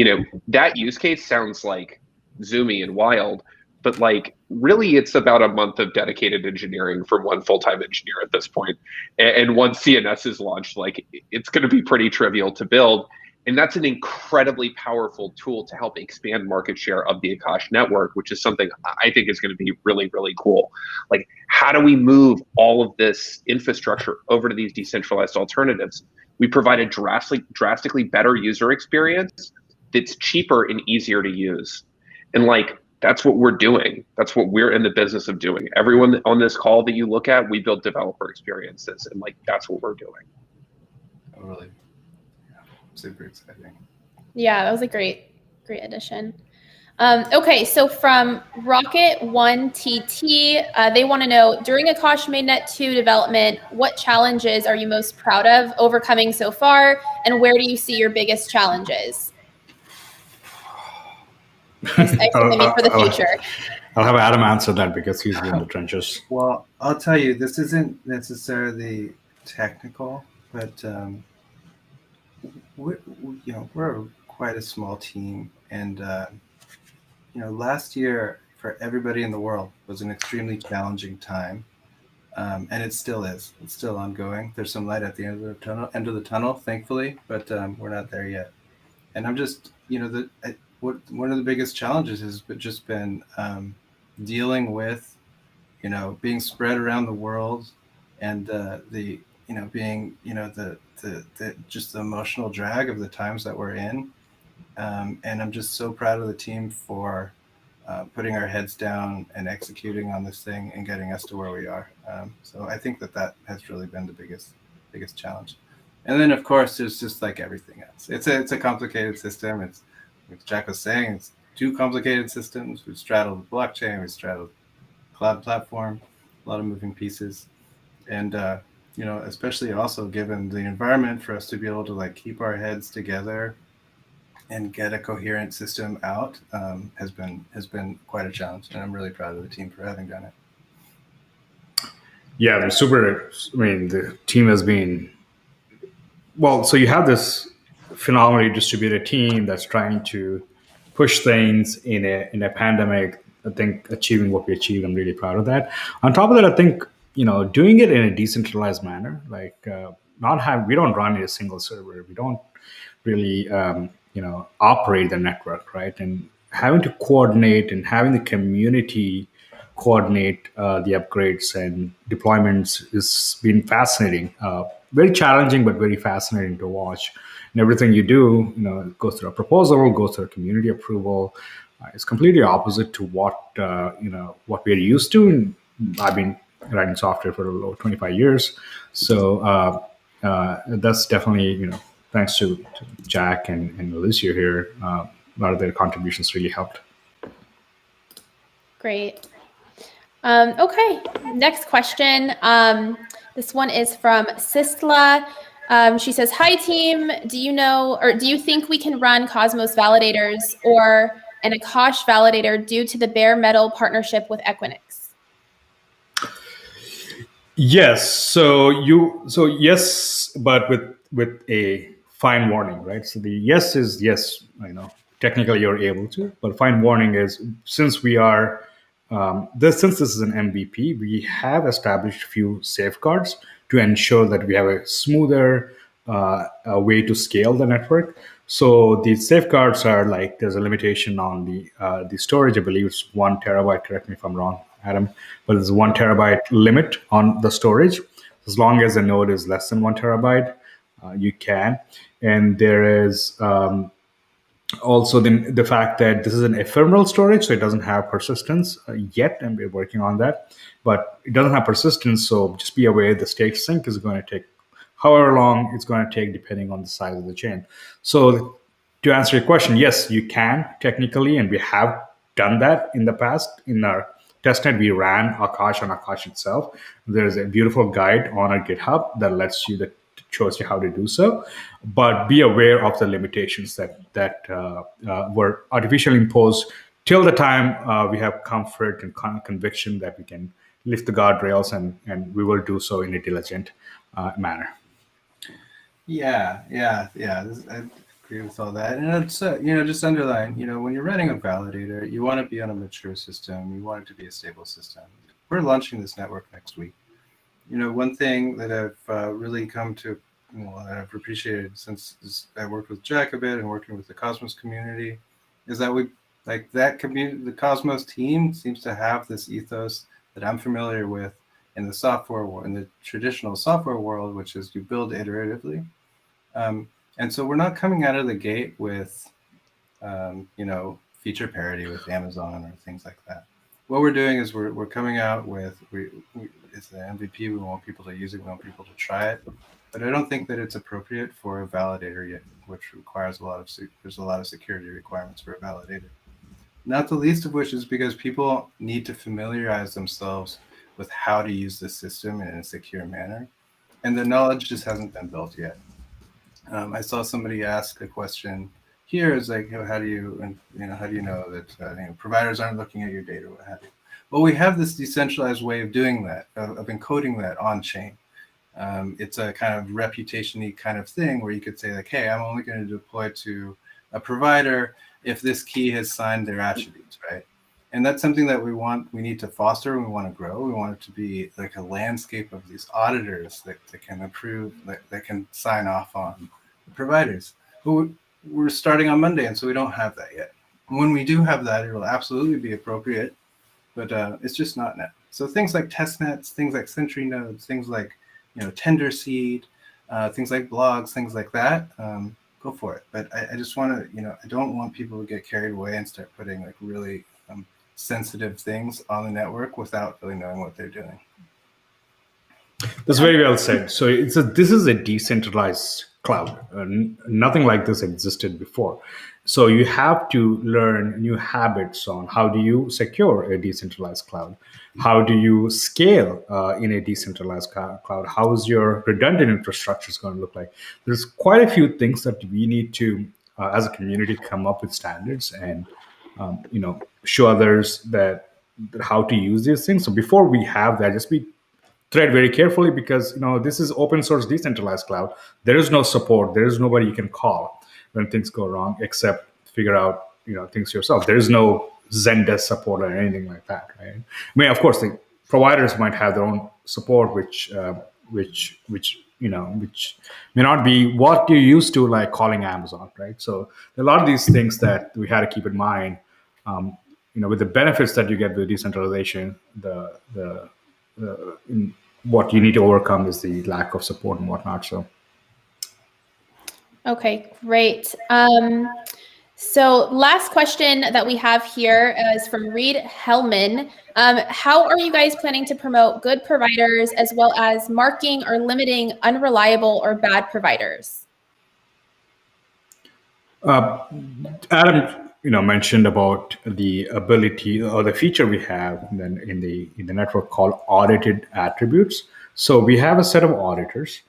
that use case sounds like zoomy and wild, but like really it's about a month of dedicated engineering from one full-time engineer at this point. And once CNS is launched, like it's going to be pretty trivial to build. And that's an incredibly powerful tool to help expand market share of the Akash network, which is something I think is going to be really, really cool. Like, how do we move all of this infrastructure over to these decentralized alternatives? We provide a drastically better user experience that's cheaper and easier to use. And like, that's what we're doing. That's what we're in the business of doing. Everyone on this call that you look at, we build developer experiences. And like, that's what we're doing. Totally. Super exciting. Yeah, that was a great addition. Okay, so from Rocket1TT, they want to know, during Akash Mainnet 2 development, what challenges are you most proud of overcoming so far, and where do you see your biggest challenges? Maybe for the future. I'll have Adam answer that because he's in the trenches. Well, I'll tell you, this isn't necessarily technical, but we're quite a small team, and last year for everybody in the world was an extremely challenging time, and it still is. It's still ongoing. There's some light at the end of the tunnel, thankfully, but we're not there yet. And I'm just, one of the biggest challenges has just been dealing with, being spread around the world, and being, just the emotional drag of the times that we're in. And I'm just so proud of the team for putting our heads down and executing on this thing and getting us to where we are. So I think that has really been the biggest challenge. And then of course there's just like everything else. It's a complicated system. It's, like Jack was saying, it's two complicated systems. We've straddled the blockchain, we've straddled cloud platform, a lot of moving pieces, and especially also given the environment, for us to be able to like keep our heads together and get a coherent system out has been quite a challenge, and I'm really proud of the team for having done it. Yeah, we're super. I mean, the team has been well. So you have this phenomenally distributed team that's trying to push things in a pandemic. I think achieving what we achieved, I'm really proud of that. On top of that, I think doing it in a decentralized manner, like we don't run a single server. We don't really operate the network, right? And having to coordinate and having the community coordinate the upgrades and deployments has been fascinating. Very challenging, but very fascinating to watch. And everything you do, goes through a proposal, goes through a community approval. It's completely opposite to what what we're used to. And I've been writing software for over 25 years, so that's definitely thanks to Jack and Alessio here. A lot of their contributions really helped. Great. Okay, next question. This one is from Sistla. She says, "Hi team, do you think we can run Cosmos validators or an Akash validator due to the bare metal partnership with Equinix?" Yes. So yes, but with a fine warning, right? So the yes is yes. Technically you're able to, but fine warning is, since we are since this is an MVP, we have established a few safeguards to ensure that we have a smoother way to scale the network. So the safeguards are like, there's a limitation on the storage. I believe it's 1 terabyte. Correct me if I'm wrong, Adam, but there's a 1 terabyte limit on the storage. As long as the node is less than 1 terabyte, you can. And there is Also, then the fact that this is an ephemeral storage, so it doesn't have persistence yet, and we're working on that. But it doesn't have persistence, so just be aware the state sync is going to take however long it's going to take, depending on the size of the chain. So, to answer your question, yes, you can technically, and we have done that in the past. In our testnet, we ran Akash on Akash itself. There's a beautiful guide on our GitHub that lets you that shows you how to do so, but be aware of the limitations that were artificially imposed till the time we have comfort and conviction that we can lift the guardrails, and we will do so in a diligent manner. Yeah. I agree with all that, and it's just underline. When you're running a validator, you want to be on a mature system. You want it to be a stable system. We're launching this network next week. One thing that I've really come to, that I've appreciated since I worked with Jack a bit and working with the Cosmos community, is that that community, the Cosmos team, seems to have this ethos that I'm familiar with in the traditional software world, which is you build iteratively. And so we're not coming out of the gate with, feature parity with Amazon or things like that. What we're doing is we're coming out with, it's the MVP. We want people to use it. We want people to try it. But I don't think that it's appropriate for a validator yet, which requires there's a lot of security requirements for a validator. Not the least of which is because people need to familiarize themselves with how to use the system in a secure manner. And the knowledge just hasn't been built yet. I saw somebody ask a question here, is like, how do you know that providers aren't looking at your data, what have you? Well, we have this decentralized way of doing that, of encoding that on chain. It's a kind of reputation-y kind of thing where you could say like, hey, I'm only going to deploy to a provider if this key has signed their attributes, right? And that's something that we need to foster, and we want to grow. We want it to be like a landscape of these auditors that can approve, that can sign off on the providers. But we're starting on Monday, and so we don't have that yet. When we do have that, it will absolutely be appropriate, but it's just not now. So things like testnets, things like Sentry nodes, things like Tender Seed, things like blogs, things like that, go for it. But I just want to, I don't want people to get carried away and start putting like really sensitive things on the network without really knowing what they're doing. That's very well said. So this is a decentralized cloud. Nothing like this existed before. So you have to learn new habits on how do you secure a decentralized cloud? How do you scale in a decentralized cloud? How is your redundant infrastructure going to look like? There's quite a few things that we need to, as a community, come up with standards and show others that how to use these things. So before we have that, just tread very carefully, because this is open source decentralized cloud. There is no support. There is nobody you can call when things go wrong, except figure out things yourself. There is no Zendesk support or anything like that, right? I mean, of course, the providers might have their own support, which may not be what you're used to, like calling Amazon, right? So a lot of these things that we had to keep in mind. With the benefits that you get with decentralization, what you need to overcome is the lack of support and whatnot. So, okay, great. So last question that we have here is from Reed Hellman. How are you guys planning to promote good providers as well as marking or limiting unreliable or bad providers? Adam, mentioned about the ability or the feature we have then in the network called audited attributes. So we have a set of auditors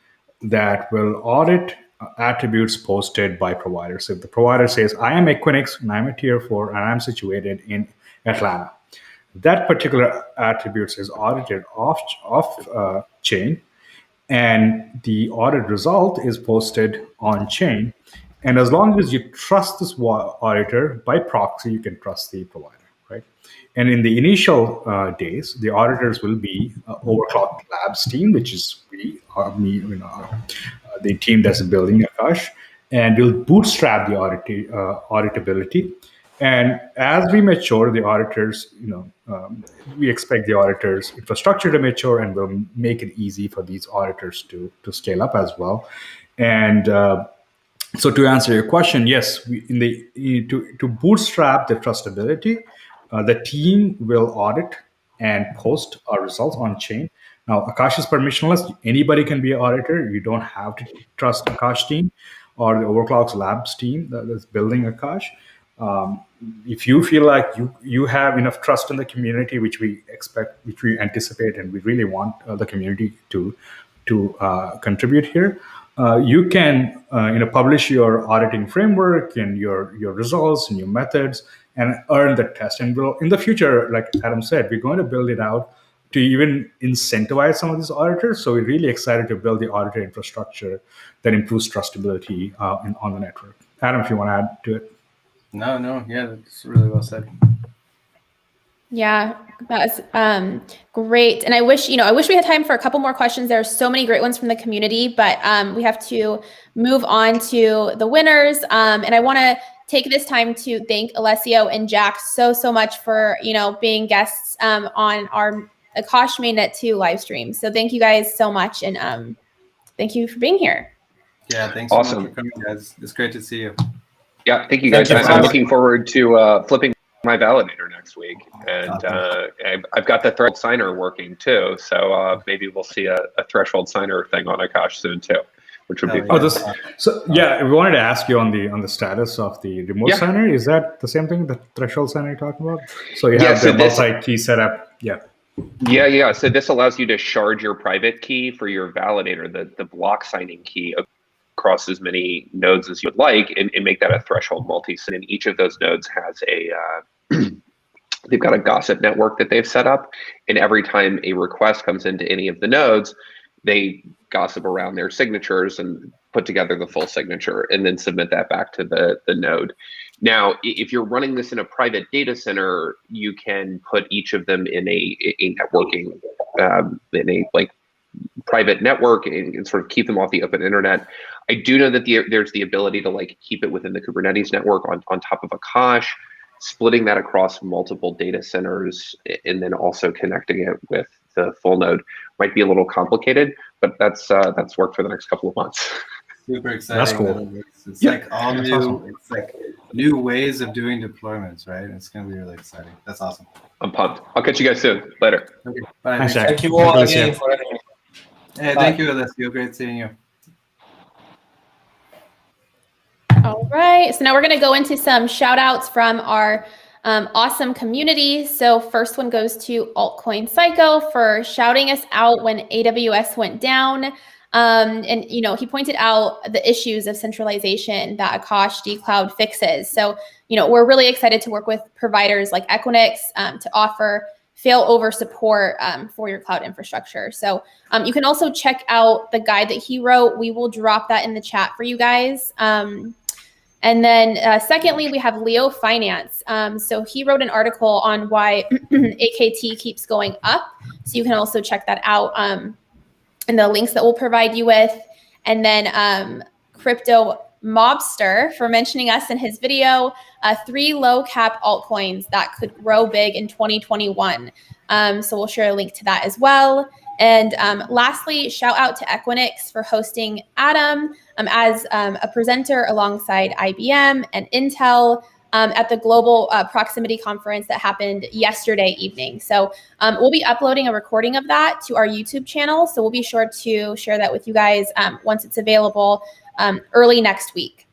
that will audit attributes posted by providers. If the provider says, I am Equinix and I'm a tier 4 and I'm situated in Atlanta, that particular attribute is audited off chain, and the audit result is posted on chain. And as long as you trust this auditor by proxy, you can trust the provider, right? And in the initial days, the auditors will be Overclock Labs team, which is the team that's building Akash, and we'll bootstrap the auditability. And as we mature, the auditors, we expect the auditors' infrastructure to mature, and we'll make it easy for these auditors to scale up as well. And So to answer your question, yes, to bootstrap the trustability, the team will audit and post our results on chain. Now, Akash is permissionless. Anybody can be an auditor. You don't have to trust Akash team or the Overclocks Labs team that's building Akash. If you feel like you have enough trust in the community, which we expect, which we anticipate, and we really want the community to contribute here, you can publish your auditing framework and your results and your methods and earn the test. And we'll, in the future, like Adam said, we're going to build it out to even incentivize some of these auditors. So we're really excited to build the auditor infrastructure that improves trustability on the network. Adam, if you want to add to it. No, yeah, that's really well said. Yeah, that's great. And I wish we had time for a couple more questions. There are so many great ones from the community, but we have to move on to the winners. And I want to take this time to thank Alessio and Jack so much for being guests on our Akash Mainnet 2 live stream. So thank you guys so much, and thank you for being here. Yeah, thanks so much for coming, guys. It's great to see you. Yeah, thank you guys. I'm looking forward to flipping my validator next week, and I've got the threshold signer working too. So maybe we'll see a threshold signer thing on Akash soon too, which would be fun. Yeah, we wanted to ask you on the status of the remote signer. Is that the same thing, the threshold signer you're talking about? So you have the multi-key setup. Yeah. So this allows you to shard your private key for your validator, the block signing key, across as many nodes as you would like, and make that a threshold multi-sig. And each of those nodes has they've got a gossip network that they've set up, and every time a request comes into any of the nodes, they gossip around their signatures and put together the full signature and then submit that back to the node. Now, if you're running this in a private data center, you can put each of them in a networking, in a private network, and sort of keep them off the open internet. I do know that there's the ability to keep it within the Kubernetes network on top of Akash, splitting that across multiple data centers, and then also connecting it with the full node might be a little complicated, but that's work for the next couple of months. Super exciting. That's cool. It's all new. Awesome. It's new ways of doing deployments, right? It's going to be really exciting. That's awesome. I'm pumped. I'll catch you guys soon. Later. Okay. Bye. Thanks, Jack. Thank you all again for having me. Hey, thank you, Alessio. Great seeing you. All right, so now we're going to go into some shout outs from our awesome community. So first one goes to Altcoin Psycho for shouting us out when AWS went down. And he pointed out the issues of centralization that Akash DeCloud fixes. So we're really excited to work with providers like Equinix to offer failover support for your cloud infrastructure. So you can also check out the guide that he wrote. We will drop that in the chat for you guys. And then secondly, we have Leo Finance. So he wrote an article on why AKT keeps going up. So you can also check that out in the links that we'll provide you with. And then Crypto Mobster for mentioning us in his video, 3 low cap altcoins that could grow big in 2021. So we'll share a link to that as well. And lastly, shout out to Equinix for hosting Adam as a presenter alongside IBM and Intel at the Global Proximity Conference that happened yesterday evening. So we'll be uploading a recording of that to our YouTube channel. So we'll be sure to share that with you guys once it's available early next week.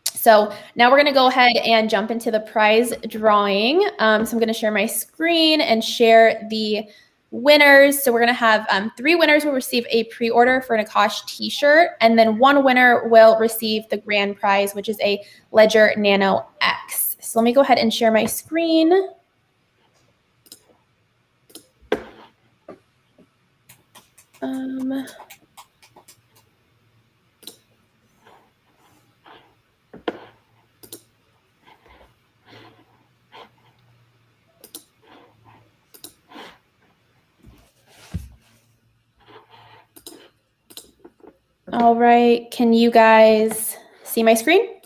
So now we're going to go ahead and jump into the prize drawing. So I'm going to share my screen and share the winners. So we're going to have 3 winners will receive a pre-order for an Akash t-shirt, and then 1 winner will receive the grand prize, which is a Ledger Nano X. So let me go ahead and share my screen. All right, can you guys see my screen?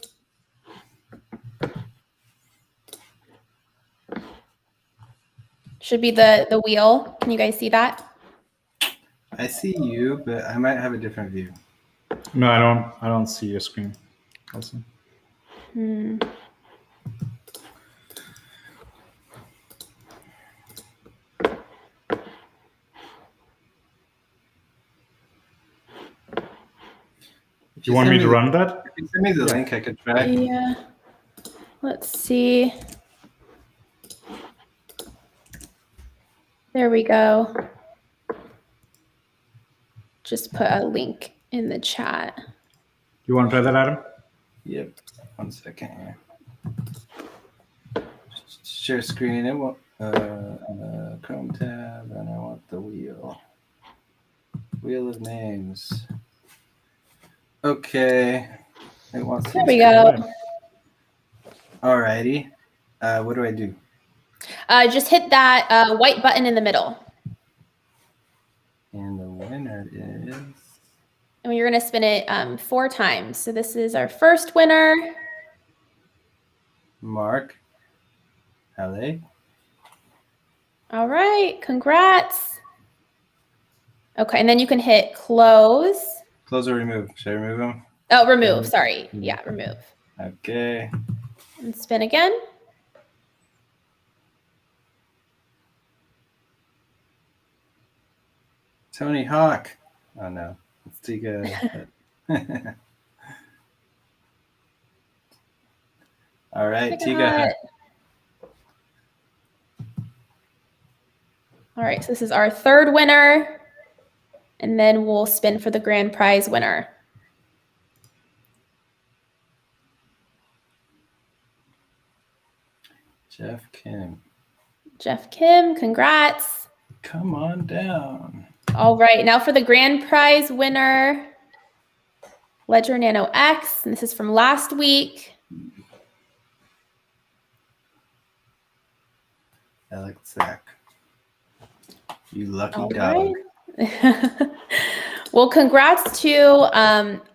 Should be the wheel. Can you guys see that? I see you, but I might have a different view. No, I don't see your screen. also. Hmm. If You want me send to the- run that? If you send me the link, I could try. Yeah. Let's see. There we go. Just put a link in the chat. You want to try that, Adam? Yep. 1 second here. Share screen. It won't. Chrome tab, and I want the wheel. Wheel of names. Okay. It wants to. There we go. Alrighty. What do I do? Just hit that white button in the middle. And the winner is And you're going to spin it 4 times. So this is our first winner. Mark. LA. All right. Congrats. Okay. And then you can hit close. Close or remove? Should I remove them? Oh, remove. Sorry. Yeah, remove. Okay. And spin again. Tony Hawk. Oh no. Let's take a. All right, Tiga. All right, so this is our third winner. And then we'll spin for the grand prize winner. Jeff Kim. Jeff Kim, congrats. Come on down. All right, now for the grand prize winner, Ledger Nano X. And this is from last week. Alex Zach. You lucky All dog. right. Well, congrats to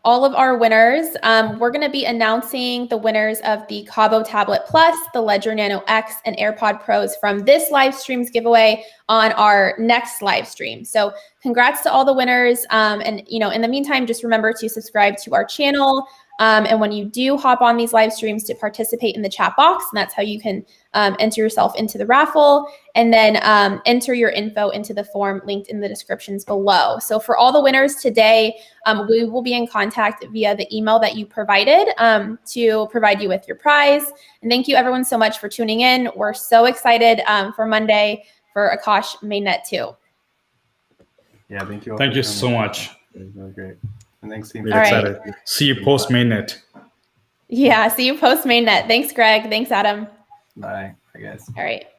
all of our winners. We're going to be announcing the winners of the Cobo Tablet Plus, the Ledger Nano X, and AirPod Pros from this live stream's giveaway on our next live stream. So congrats to all the winners. And, you know, in the meantime, just remember to subscribe to our channel. And when you do hop on these live streams, to participate in the chat box, and that's how you can enter yourself into the raffle, and then enter your info into the form linked in the descriptions below. So for all the winners today, we will be in contact via the email that you provided to provide you with your prize. And thank you everyone so much for tuning in. We're so excited for Monday for Akash Mainnet 2. Yeah, thank you all. Thank for you coming. so much. It was really great. And thanks, team. Really All right. excited. See you post mainnet. Yeah, see you post Mainnet. Thanks, Greg. Thanks, Adam. Bye. Bye, guys. All right.